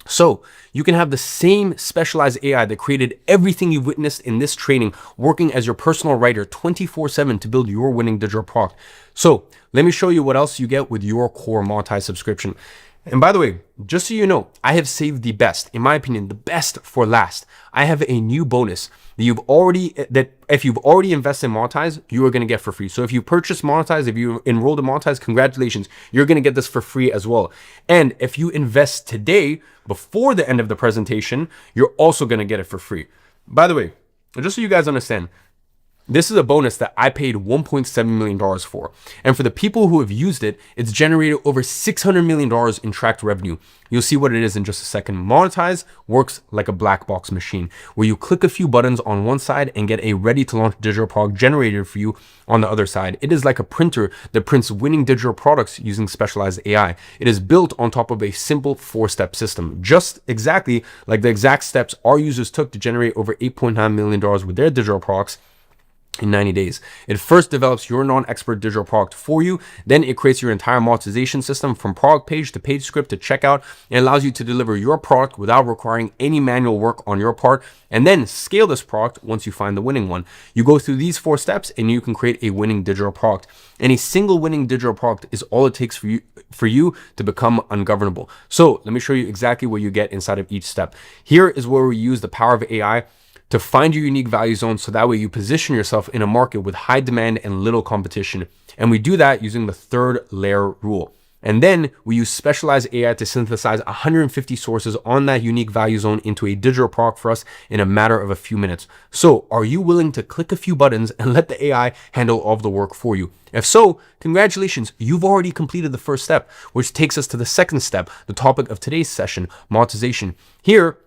S1: So you can have the same specialized AI that created everything you've witnessed in this training working as your personal writer 24/7 to build your winning digital product. So let me show you what else you get with your core Monetize subscription. And by the way, just so you know, I have saved the best, in my opinion, the best for last. I have a new bonus that if you've already invested in Monetize, you are going to get for free. So if you purchase Monetize, if you enrolled in Monetize, congratulations, you're going to get this for free as well. And if you invest today, before the end of the presentation, you're also going to get it for free. By the way, just so you guys understand, this is a bonus that I paid $1.7 million for. And for the people who have used it, it's generated over $600 million in tracked revenue. You'll see what it is in just a second. Monetize works like a black box machine where you click a few buttons on one side and get a ready to launch digital product generated for you on the other side. It is like a printer that prints winning digital products using specialized AI. It is built on top of a simple 4-step system, just exactly like the exact steps our users took to generate over $8.9 million with their digital products. in 90 days. It first develops your non-expert digital product for you. Then it creates your entire monetization system from product page to page script to checkout, and allows you to deliver your product without requiring any manual work on your part, and then scale this product once you find the winning one. You go through these 4 steps and you can create a winning digital product. And a single winning digital product is all it takes for you to become ungovernable. So let me show you exactly what you get inside of each step. Here is where we use the power of AI to find your unique value zone, so that way you position yourself in a market with high demand and little competition. And we do that using the 3rd layer rule. And then we use specialized AI to synthesize 150 sources on that unique value zone into a digital product for us in a matter of a few minutes. So are you willing to click a few buttons and let the AI handle all of the work for you? If so, congratulations, you've already completed the first step, which takes us to the second step, the topic of today's session, monetization. Here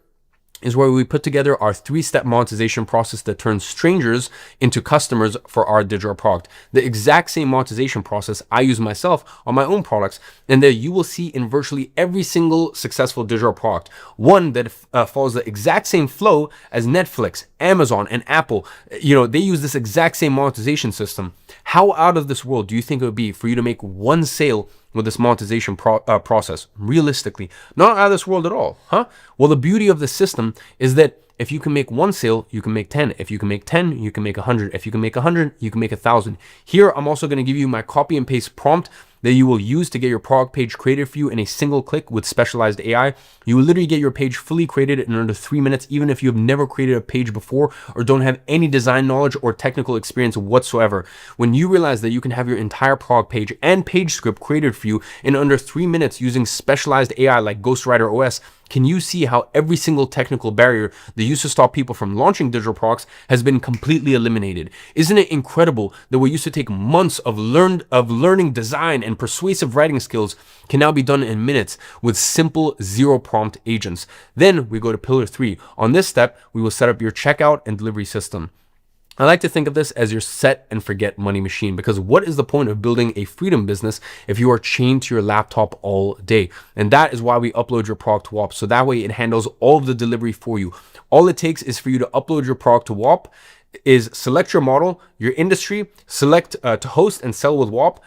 S1: is where we put together our 3-step monetization process that turns strangers into customers for our digital product. The exact same monetization process I use myself on my own products, and that you will see in virtually every single successful digital product. One that follows the exact same flow as Netflix, Amazon, and Apple. They use this exact same monetization system. How out of this world do you think it would be for you to make one sale with this monetization process? Realistically, not out of this world at all, huh? Well, the beauty of the system is that if you can make one sale, you can make 10. If you can make 10, you can make 100. If you can make 100, you can make 1,000. Here, I'm also going to give you my copy and paste prompt that you will use to get your product page created for you in a single click with specialized AI. You will literally get your page fully created in under 3 minutes, even if you have never created a page before or don't have any design knowledge or technical experience whatsoever. When you realize that you can have your entire product page and page script created for you in under 3 minutes using specialized AI like Ghostwriter OS, can you see how every single technical barrier that used to stop people from launching digital products has been completely eliminated? Isn't it incredible that what used to take months of learning design and persuasive writing skills can now be done in minutes with simple 0 prompt agents? Then we go to pillar 3. On this step, we will set up your checkout and delivery system. I like to think of this as your set and forget money machine, because what is the point of building a freedom business if you are chained to your laptop all day? And that is why we upload your product to WAP, so that way it handles all of the delivery for you. All it takes is for you to upload your product to WAP, is select your model, your industry, select to host and sell with WAP,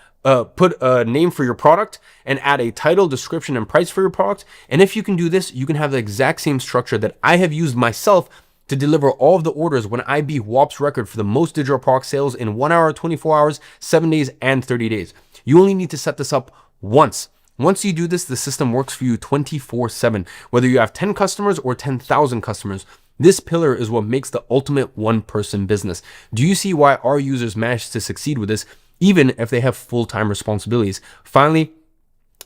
S1: put a name for your product, and add a title, description, and price for your product. And if you can do this, you can have the exact same structure that I have used myself to deliver all of the orders when I beat WAP's record for the most digital product sales in 1 hour, 24 hours, 7 days, and 30 days. You only need to set this up once. Once you do this, the system works for you 24/7, whether you have 10 customers or 10,000 customers. This pillar is what makes the ultimate one-person business. Do you see why our users manage to succeed with this, even if they have full-time responsibilities? Finally,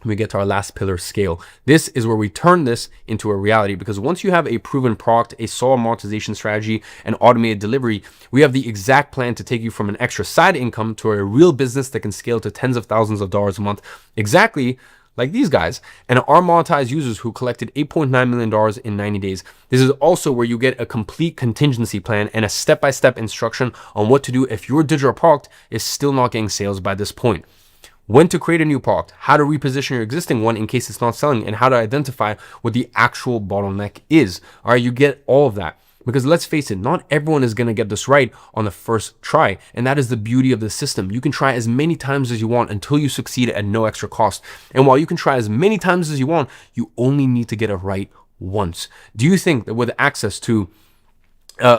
S1: we get to our last pillar, scale. This is where we turn this into a reality, because once you have a proven product, a solid monetization strategy, and automated delivery, we have the exact plan to take you from an extra side income to a real business that can scale to tens of thousands of dollars a month, exactly like these guys, and our monetized users who collected $8.9 million in 90 days. This is also where you get a complete contingency plan and a step-by-step instruction on what to do if your digital product is still not getting sales by this point. When to create a new product, how to reposition your existing one in case it's not selling, and how to identify what the actual bottleneck is. All right, you get all of that. Because let's face it, not everyone is going to get this right on the first try. And that is the beauty of the system. You can try as many times as you want until you succeed at no extra cost. And while you can try as many times as you want, you only need to get it right once. Do you think that with access to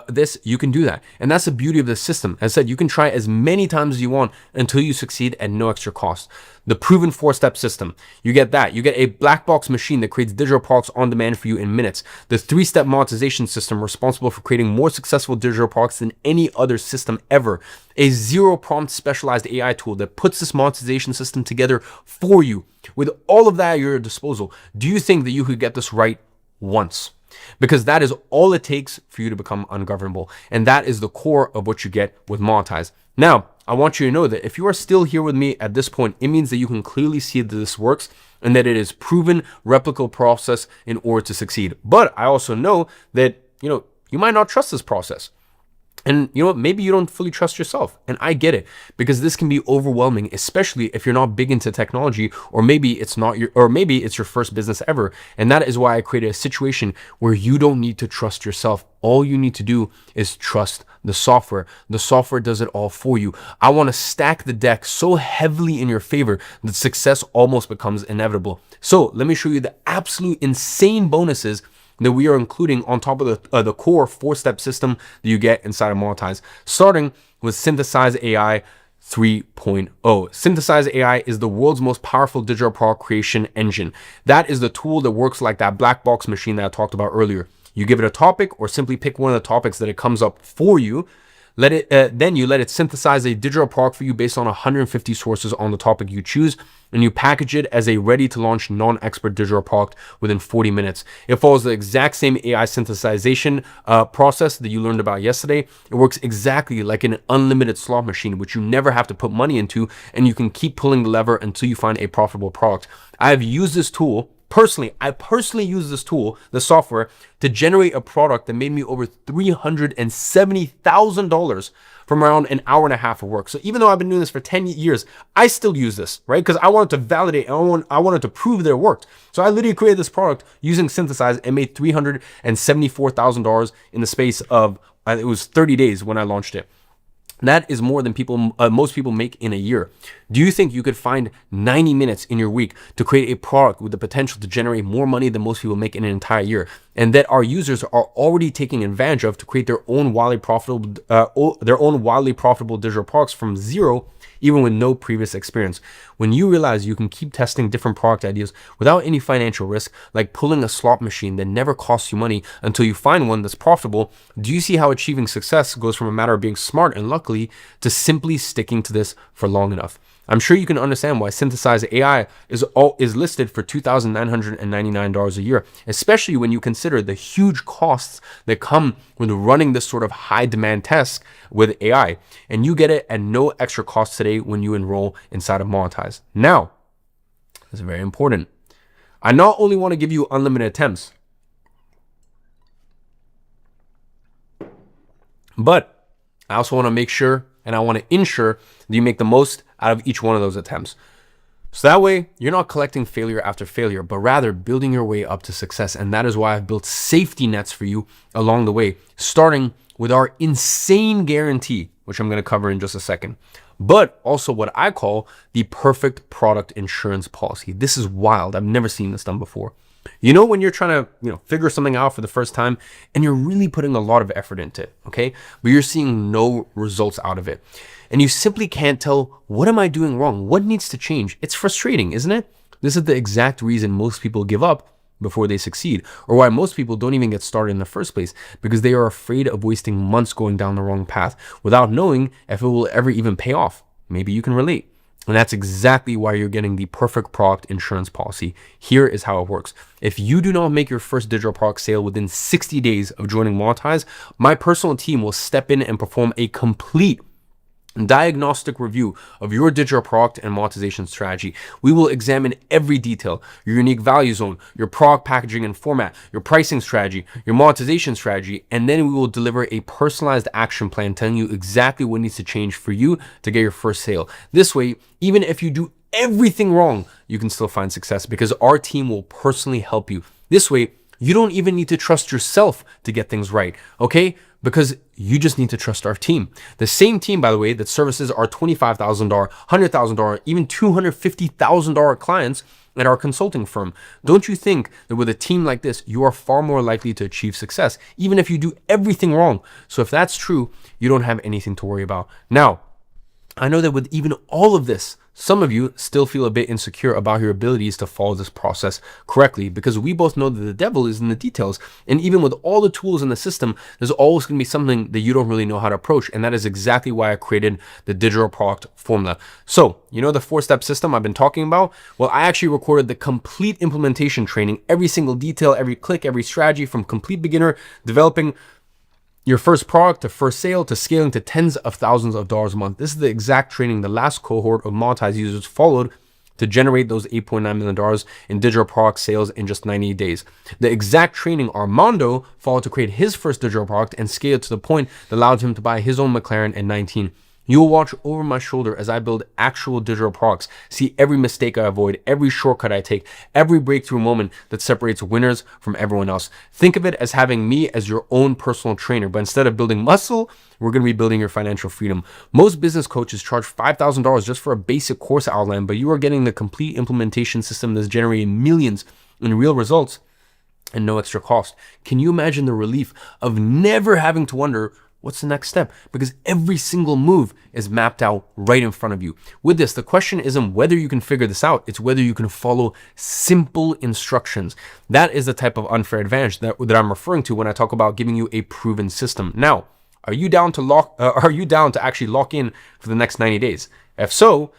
S1: this, you can do that? And that's the beauty of the system. As I said, you can try as many times as you want until you succeed at no extra cost. The proven 4-step system, you get that. You get a black box machine that creates digital products on demand for you in minutes. The 3-step monetization system responsible for creating more successful digital products than any other system ever. A 0 prompt specialized AI tool that puts this monetization system together for you. With all of that at your disposal, do you think that you could get this right once? Because that is all it takes for you to become ungovernable. And that is the core of what you get with Monetize. Now, I want you to know that if you are still here with me at this point, it means that you can clearly see that this works and that it is proven, replicable process in order to succeed. But I also know that, you might not trust this process. And you know what? Maybe you don't fully trust yourself. And I get it, because this can be overwhelming, especially if you're not big into technology, or maybe it's your first business ever. And that is why I created a situation where you don't need to trust yourself. All you need to do is trust the software. The software does it all for you. I want to stack the deck so heavily in your favor that success almost becomes inevitable. So let me show you the absolute insane bonuses that we are including on top of the core 4-step system that you get inside of Monetize, starting with Synthesize AI 3.0. Synthesize AI is the world's most powerful digital product creation engine. That is the tool that works like that black box machine that I talked about earlier. You give it a topic, or simply pick one of the topics that it comes up for you. Then you let it synthesize a digital product for you based on 150 sources on the topic you choose, and you package it as a ready-to-launch non-expert digital product within 40 minutes. It follows the exact same AI synthesization process that you learned about yesterday. It works exactly like an unlimited slot machine, which you never have to put money into, and you can keep pulling the lever until you find a profitable product. I have used this tool personally. I personally use this tool, the software, to generate a product that made me over $370,000 from around an hour and a half of work. So even though I've been doing this for 10 years, I still use this, right? Because I wanted to validate, I wanted to prove that it worked. So I literally created this product using Synthesize and made $374,000 in the space of, it was 30 days when I launched it. That is more than most people make in a year. Do you think you could find 90 minutes in your week to create a product with the potential to generate more money than most people make in an entire year, and that our users are already taking advantage of to create their own wildly profitable digital products from zero, even with no previous experience? When you realize you can keep testing different product ideas without any financial risk, like pulling a slot machine that never costs you money until you find one that's profitable, do you see how achieving success goes from a matter of being smart and lucky to simply sticking to this for long enough? I'm sure you can understand why Synthesize AI is listed for $2,999 a year, especially when you consider the huge costs that come with running this sort of high demand task with AI. And you get it at no extra cost today when you enroll inside of Monetize. Now, this is very important. I not only want to give you unlimited attempts, but I also want to make sure, and I want to ensure, that you make the most out of each one of those attempts. So that way, you're not collecting failure after failure, but rather building your way up to success. And that is why I've built safety nets for you along the way, starting with our insane guarantee, which I'm going to cover in just a second, but also what I call the perfect product insurance policy. This is wild. I've never seen this done before. You know, when you're trying to, figure something out for the first time and you're really putting a lot of effort into it, okay, but you're seeing no results out of it, and you simply can't tell, what am I doing wrong? What needs to change? It's frustrating, isn't it? This is the exact reason most people give up before they succeed, or why most people don't even get started in the first place, because they are afraid of wasting months going down the wrong path without knowing if it will ever even pay off. Maybe you can relate. And that's exactly why you're getting the perfect product insurance policy. Here is how it works. If you do not make your first digital product sale within 60 days of joining Monetize, my personal team will step in and perform a complete diagnostic review of your digital product and monetization strategy. We will examine every detail: your unique value zone, your product packaging and format, your pricing strategy, your monetization strategy, and then we will deliver a personalized action plan telling you exactly what needs to change for you to get your first sale. This way, even if you do everything wrong, you can still find success, because our team will personally help you. This way, you don't even need to trust yourself to get things right, okay? Because you just need to trust our team. The same team, by the way, that services our $25,000, $100,000, even $250,000 clients at our consulting firm. Don't you think that with a team like this, you are far more likely to achieve success, even if you do everything wrong? So if that's true, you don't have anything to worry about. Now, I know that with even all of this, some of you still feel a bit insecure about your abilities to follow this process correctly, because we both know that the devil is in the details. And even with all the tools in the system, there's always going to be something that you don't really know how to approach. And that is exactly why I created the digital product formula. So, the 4-step system I've been talking about? Well, I actually recorded the complete implementation training, every single detail, every click, every strategy, from complete beginner, developing your first product to first sale to scaling to tens of thousands of dollars a month. This is the exact training the last cohort of Monetize users followed to generate those $8.9 million in digital product sales in just 90 days. The exact training Armando followed to create his first digital product and scale it to the point that allowed him to buy his own McLaren at 19. You will watch over my shoulder as I build actual digital products, see every mistake I avoid, every shortcut I take, every breakthrough moment that separates winners from everyone else. Think of it as having me as your own personal trainer, but instead of building muscle, we're going to be building your financial freedom. Most business coaches charge $5,000 just for a basic course outline, but you are getting the complete implementation system that's generating millions in real results and no extra cost. Can you imagine the relief of never having to wonder, what's the next step? Because every single move is mapped out right in front of you. With this, the question isn't whether you can figure this out, it's whether you can follow simple instructions. That is the type of unfair advantage that I'm referring to when I talk about giving you a proven system. Now, are you down to actually lock in for the next 90 days? If so,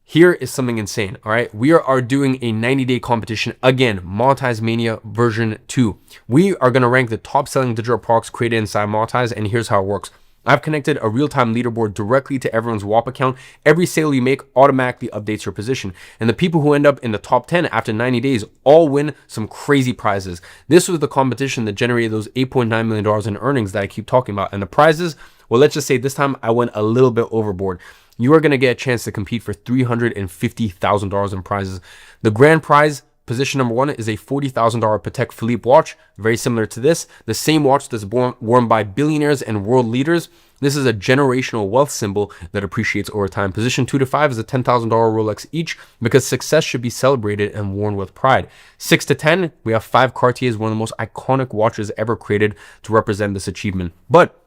S1: here is something insane, all right? We are doing a 90-day competition, again, Monetize Mania version 2. We are gonna rank the top-selling digital products created inside Monetize, and here's how it works. I've connected a real-time leaderboard directly to everyone's WAP account. Every sale you make automatically updates your position. And the people who end up in the top 10 after 90 days all win some crazy prizes. This was the competition that generated those $8.9 million in earnings that I keep talking about. And the prizes, well, let's just say this time I went a little bit overboard. You are going to get a chance to compete for $350,000 in prizes. The grand prize, position number 1, is a $40,000 Patek Philippe watch, very similar to this. The same watch that's worn by billionaires and world leaders. This is a generational wealth symbol that appreciates over time. Position 2 to 5 is a $10,000 Rolex each, because success should be celebrated and worn with pride. 6 to 10, we have 5 Cartiers, one of the most iconic watches ever created to represent this achievement. But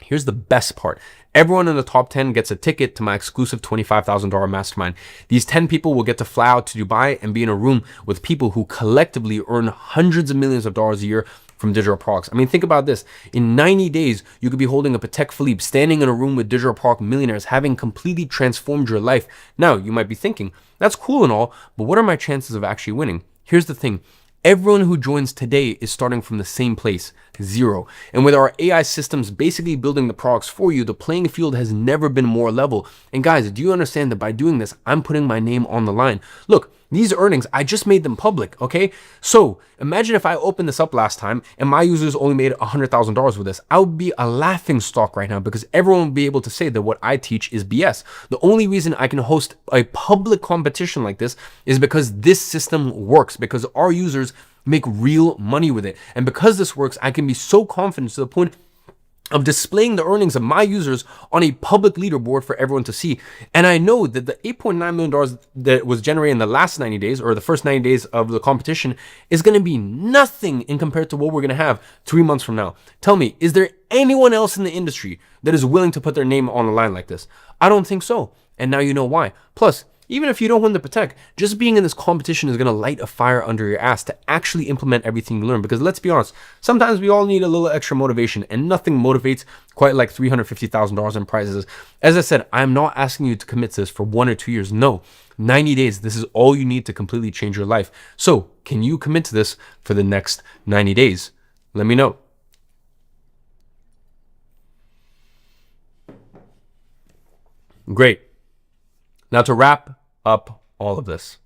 S1: here's the best part. Everyone in the top 10 gets a ticket to my exclusive $25,000 mastermind. These 10 people will get to fly out to Dubai and be in a room with people who collectively earn hundreds of millions of dollars a year from digital products. I mean, think about this. In 90 days, you could be holding a Patek Philippe, standing in a room with digital product millionaires, having completely transformed your life. Now, you might be thinking, that's cool and all, but what are my chances of actually winning? Here's the thing. Everyone who joins today is starting from the same place, 0. And with our AI systems basically building the products for you, the playing field has never been more level. And guys, do you understand that by doing this, I'm putting my name on the line? Look, these earnings, I just made them public, okay? So imagine if I opened this up last time and my users only made $100,000 with this. I would be a laughing stock right now, because everyone would be able to say that what I teach is BS. The only reason I can host a public competition like this is because this system works, because our users make real money with it. And because this works, I can be so confident to the point of displaying the earnings of my users on a public leaderboard for everyone to see. And I know that the $8.9 million that was generated in the last 90 days, or the first 90 days of the competition, is going to be nothing in compared to what we're going to have 3 months from now. Tell me, is there anyone else in the industry that is willing to put their name on the line like this? I don't think so. And now you know why. Plus, even if you don't win the Patek, just being in this competition is going to light a fire under your ass to actually implement everything you learn. Because let's be honest, sometimes we all need a little extra motivation, and nothing motivates quite like $350,000 in prizes. As I said, I'm not asking you to commit to this for 1 or 2 years. No, 90 days. This is all you need to completely change your life. So can you commit to this for the next 90 days? Let me know. Great. Now, to wrap up all of this,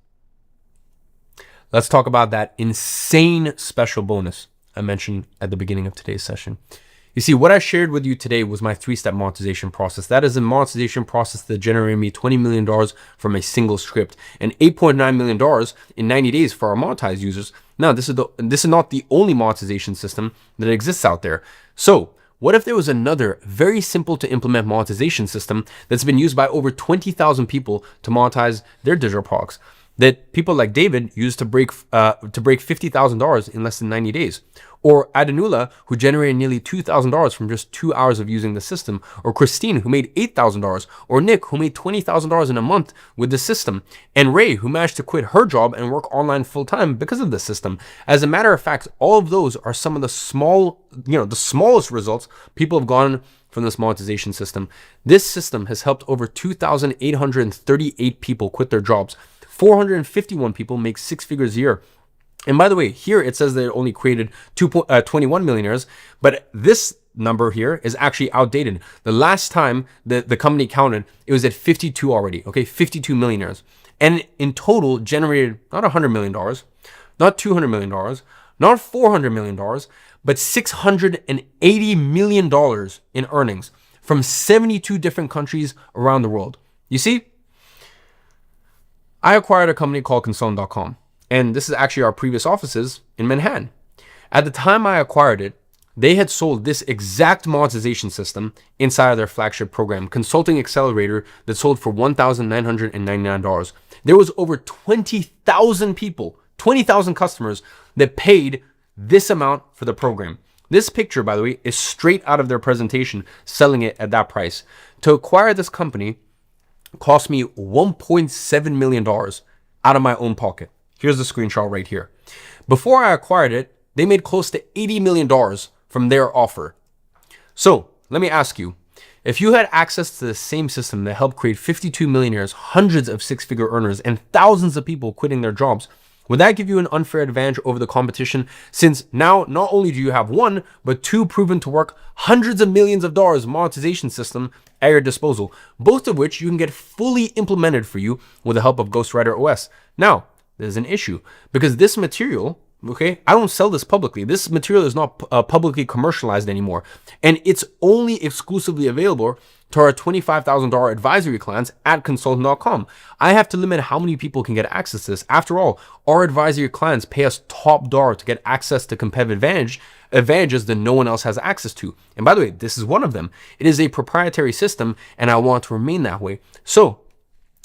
S1: let's talk about that insane special bonus I mentioned at the beginning of today's session. You see, what I shared with you today was my 3-step monetization process. That is a monetization process that generated me $20 million from a single script, and $8.9 million in 90 days for our monetized users. Now, this is not the only monetization system that exists out there. So what if there was another very simple to implement monetization system that's been used by over 20,000 people to monetize their digital products, that people like David used to break $50,000 in less than 90 days? Or Adanula, who generated nearly $2,000 from just 2 hours of using the system? Or Christine, who made $8,000? Or Nick, who made $20,000 in a month with the system? And Ray, who managed to quit her job and work online full-time because of the system? As a matter of fact, all of those are some of the smallest results people have gotten from this monetization system. This system has helped over 2,838 people quit their jobs. 451 people make 6 figures a year. And by the way, here it says that it only created 21 millionaires, but this number here is actually outdated. The last time that the company counted, it was at 52 already, okay? 52 millionaires. and in total generated not $100 million, not $200 million, not $400 million, but $680 million in earnings from 72 different countries around the world. You see, I acquired a company called Consultant.com, and this is actually our previous offices in Manhattan. At the time I acquired it, they had sold this exact monetization system inside of their flagship program, Consulting Accelerator, that sold for $1,999. There was over 20,000 people, 20,000 customers that paid this amount for the program. This picture, by the way, is straight out of their presentation selling it at that price. To acquire this company cost me $1.7 million out of my own pocket. Here's the screenshot right here. Before I acquired it, they made close to $80 million from their offer. So let me ask you, if you had access to the same system that helped create 52 millionaires, hundreds of six-figure earners, and thousands of people quitting their jobs, would that give you an unfair advantage over the competition, since now not only do you have one, but two proven to work hundreds of millions of dollars monetization system at your disposal, both of which you can get fully implemented for you with the help of Ghostwriter OS. Now, there's an issue, because this material, okay, I don't sell this publicly. This material is not publicly commercialized anymore, and it's only exclusively available to our $25,000 advisory clients at Consultant.com. I have to limit how many people can get access to this. After all, our advisory clients pay us top dollar to get access to competitive advantages that no one else has access to. And by the way, this is one of them. It is a proprietary system, and I want to remain that way. So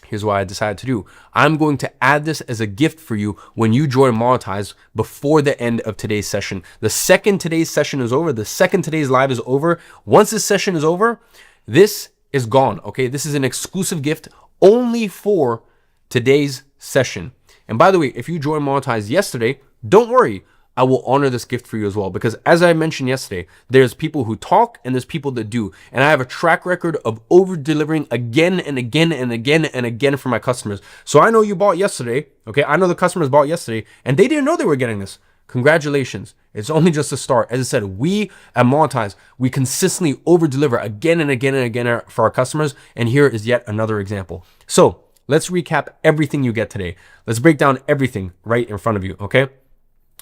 S1: here's what I decided to do. I'm going to add this as a gift for you when you join Monetize before the end of today's session. The second today's session is over, the second today's live is over, once this session is over, this is gone, okay? This is an exclusive gift only for today's session. And by the way, if you joined Monetize yesterday, don't worry. I will honor this gift for you as well, because as I mentioned yesterday, there's people who talk and there's people that do. And I have a track record of over delivering again and again and again and again for my customers. So I know you bought yesterday, okay? I know the customers bought yesterday and they didn't know they were getting this. Congratulations. It's only just the start. As I said, we at Monetize, we consistently over deliver again and again and again for our customers. And here is yet another example. So let's recap everything you get today. Let's break down everything right in front of you, okay?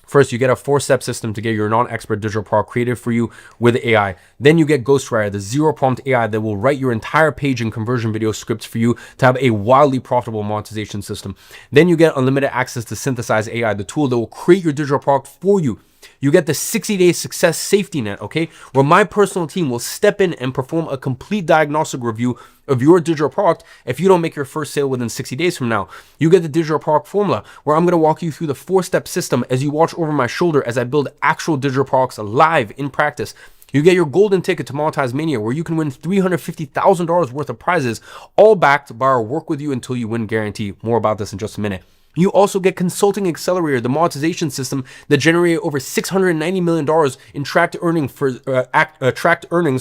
S1: First, you get a 4-step system to get your non-expert digital product created for you with AI. Then you get Ghostwriter, the zero prompt AI that will write your entire page and conversion video scripts for you to have a wildly profitable monetization system. Then you get unlimited access to Synthesize AI, the tool that will create your digital product for you. You get the 60-day success safety net, okay? Where my personal team will step in and perform a complete diagnostic review of your digital product if you don't make your first sale within 60 days from now. You get the digital product formula, where I'm gonna walk you through the 4-step system as you watch over my shoulder as I build actual digital products live in practice. You get your golden ticket to Monetize Mania, where you can win $350,000 worth of prizes, all backed by our work with you until you win guarantee. More about this in just a minute. You also get Consulting Accelerator, the monetization system that generated over $690 million in tracked earnings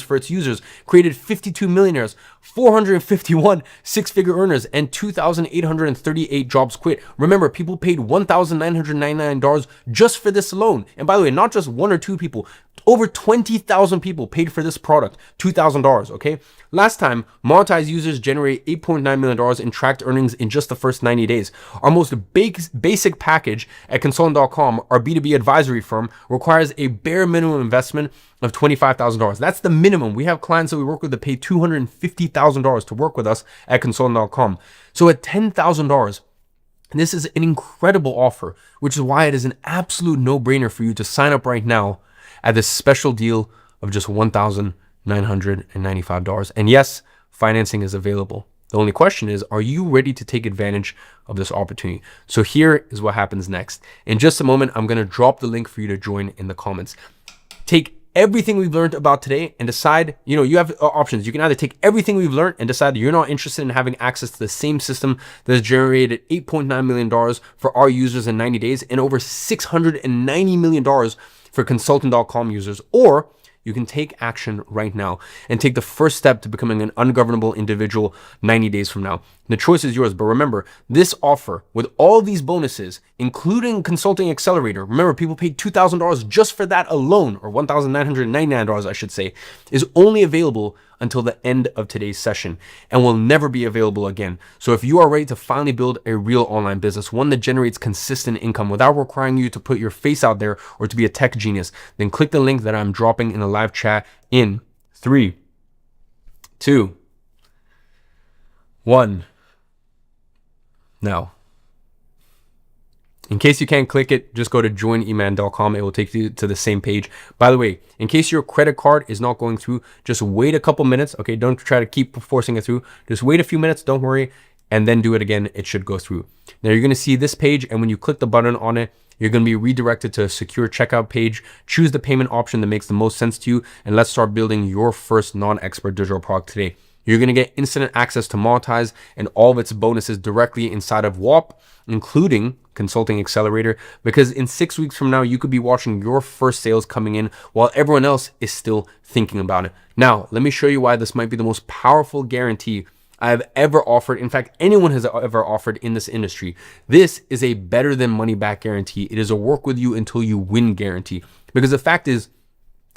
S1: for its users, created 52 millionaires, 451 six-figure earners, and 2,838 jobs quit. Remember, people paid $1,999 just for this alone. And by the way, not just one or two people, over 20,000 people paid for this product, $2,000, okay? Last time, Monetize users generated $8.9 million in tracked earnings in just the first 90 days. Our most basic package at Consultant.com, our B2B advisory firm, requires a bare minimum investment of $25,000. That's the minimum. We have clients that we work with that pay $250,000 to work with us at Consultant.com. So at $10,000, this is an incredible offer, which is why it is an absolute no-brainer for you to sign up right now at this special deal of just $1,995. And yes, financing is available. The only question is, are you ready to take advantage of this opportunity? So here is what happens next. In just a moment, I'm going to drop the link for you to join in the comments. Take everything we've learned about today and decide, you have options. You can either take everything we've learned and decide that you're not interested in having access to the same system that has generated $8.9 million for our users in 90 days and over $690 million for Consultant.com users, or you can take action right now and take the first step to becoming an ungovernable individual 90 days from now. The choice is yours, but remember, this offer with all these bonuses, including Consulting Accelerator, remember, people paid $2,000 just for that alone, or $1,999, I should say, is only available until the end of today's session and will never be available again. So if you are ready to finally build a real online business, one that generates consistent income without requiring you to put your face out there or to be a tech genius, then click the link that I'm dropping in the live chat in 3, 2, 1. Now. In case you can't click it, just go to joineman.com. It will take you to the same page. By the way, in case your credit card is not going through, just wait a couple minutes. Okay, don't try to keep forcing it through. Just wait a few minutes, don't worry, and then do it again. It should go through. Now you're going to see this page, and when you click the button on it, you're going to be redirected to a secure checkout page. Choose the payment option that makes the most sense to you, and let's start building your first non-expert digital product today. You're going to get instant access to Monetize and all of its bonuses directly inside of WAP, including Consulting Accelerator, because in 6 weeks from now, you could be watching your first sales coming in while everyone else is still thinking about it. Now, let me show you why this might be the most powerful guarantee I have ever offered. In fact, anyone has ever offered in this industry. This is a better than money back guarantee. It is a work with you until you win guarantee, because the fact is,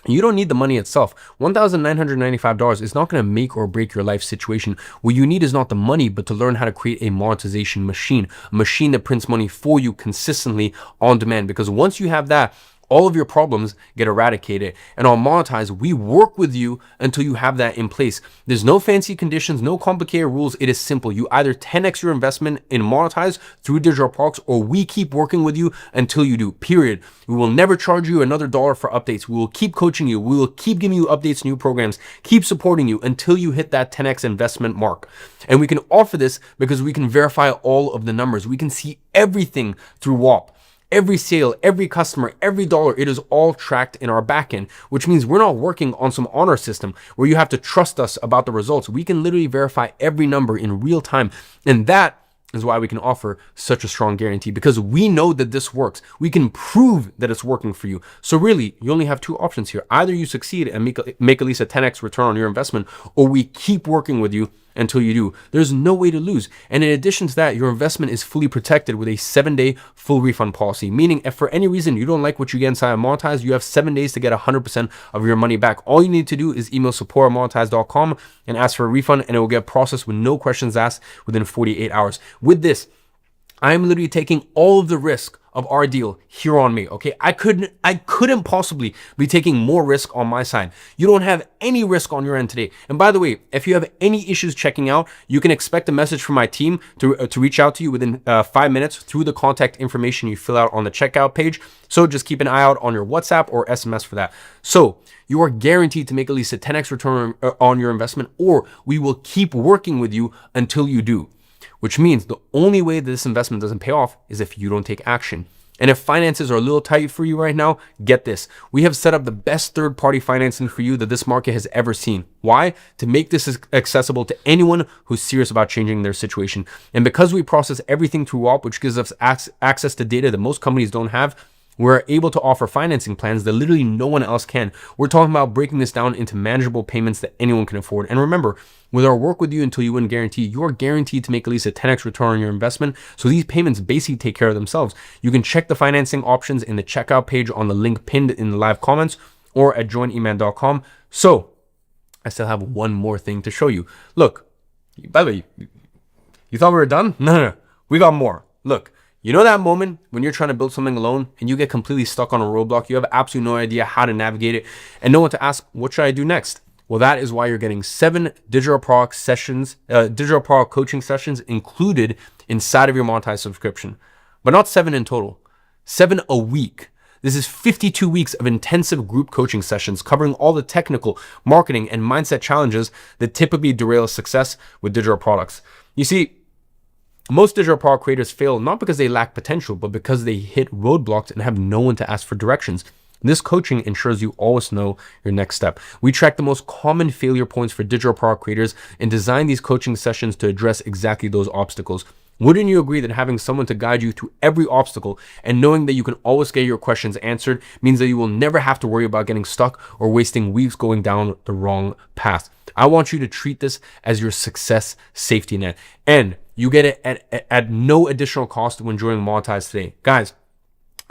S1: you don't need the money itself. $1,995 is not going to make or break your life situation. What you need is not the money, but to learn how to create a monetization machine, a machine that prints money for you consistently on demand. Because once you have that, all of your problems get eradicated. And on Monetize, we work with you until you have that in place. There's no fancy conditions, no complicated rules. It is simple. You either 10x your investment in Monetize through digital products, or we keep working with you until you do, period. We will never charge you another dollar for updates. We will keep coaching you. We will keep giving you updates, new programs, keep supporting you until you hit that 10x investment mark. And we can offer this because we can verify all of the numbers. We can see everything through WAP. Every sale, every customer, every dollar, it is all tracked in our backend, which means we're not working on some honor system where you have to trust us about the results. We can literally verify every number in real time. And that is why we can offer such a strong guarantee, because we know that this works. We can prove that it's working for you. So really, you only have two options here. Either you succeed and make at least a 10x return on your investment, or we keep working with you until you do. There's no way to lose. And in addition to that, your investment is fully protected with a 7-day full refund policy, meaning if for any reason you don't like what you get inside of Monetize, you have 7 days to get 100% of your money back. All you need to do is email support@monetize.com and ask for a refund, and it will get processed with no questions asked within 48 hours. With this, I am literally taking all of the risk of our deal here on me. Okay, I couldn't possibly be taking more risk on my side. You don't have any risk on your end today. And by the way, if you have any issues checking out, you can expect a message from my team to reach out to you within 5 minutes through the contact information you fill out on the checkout page. So just keep an eye out on your WhatsApp or SMS for that. So you are guaranteed to make at least a 10x return on your investment, or we will keep working with you until you do. Which means the only way that this investment doesn't pay off is if you don't take action. And if finances are a little tight for you right now, get this. We have set up the best third-party financing for you that this market has ever seen. Why? To make this accessible to anyone who's serious about changing their situation. And because we process everything through WAP, which gives us access to data that most companies don't have, we're able to offer financing plans that literally no one else can. We're talking about breaking this down into manageable payments that anyone can afford. And remember, with our work with you until you win guarantee, you are guaranteed to make at least a 10x return on your investment. So these payments basically take care of themselves. You can check the financing options in the checkout page on the link pinned in the live comments or at joineman.com. So I still have one more thing to show you. Look, by the way, you thought we were done? No. We got more. Look. You know that moment when you're trying to build something alone and you get completely stuck on a roadblock, you have absolutely no idea how to navigate it and no one to ask, what should I do next? Well, that is why you're getting 7 digital product sessions, digital product coaching sessions included inside of your Monetize subscription, but not 7 in total, 7 a week. This is 52 weeks of intensive group coaching sessions covering all the technical, marketing, and mindset challenges that typically derail success with digital products. You see, most digital product creators fail not because they lack potential, but because they hit roadblocks and have no one to ask for directions. This coaching ensures you always know your next step. We track the most common failure points for digital product creators and design these coaching sessions to address exactly those obstacles. Wouldn't you agree that having someone to guide you through every obstacle and knowing that you can always get your questions answered means that you will never have to worry about getting stuck or wasting weeks going down the wrong path? I want you to treat this as your success safety net, and you get it at no additional cost when joining Monetize today. Guys,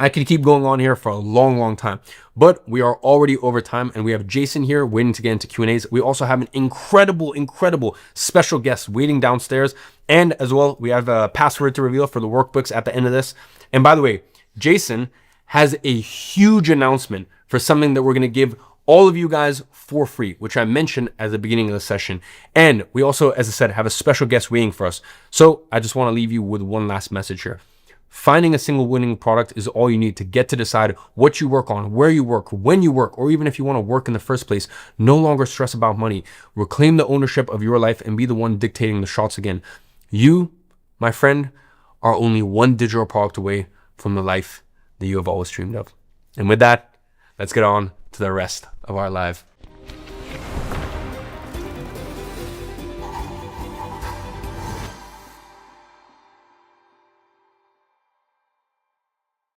S1: I could keep going on here for a long, long time, but we are already over time, and we have Jason here waiting to get into Q&As. We also have an incredible, incredible special guest waiting downstairs, and as well, we have a password to reveal for the workbooks at the end of this. And by the way, Jason has a huge announcement for something that we're going to give all of you guys for free, which I mentioned at the beginning of the session. And we also, as I said, have a special guest waiting for us. So I just want to leave you with one last message here. Finding a single winning product is all you need to get to decide what you work on, where you work, when you work, or even if you want to work in the first place. No longer stress about money. Reclaim the ownership of your life and be the one dictating the shots again. You, my friend, are only one digital product away from the life that you have always dreamed of. And with that, let's get on to the rest of our live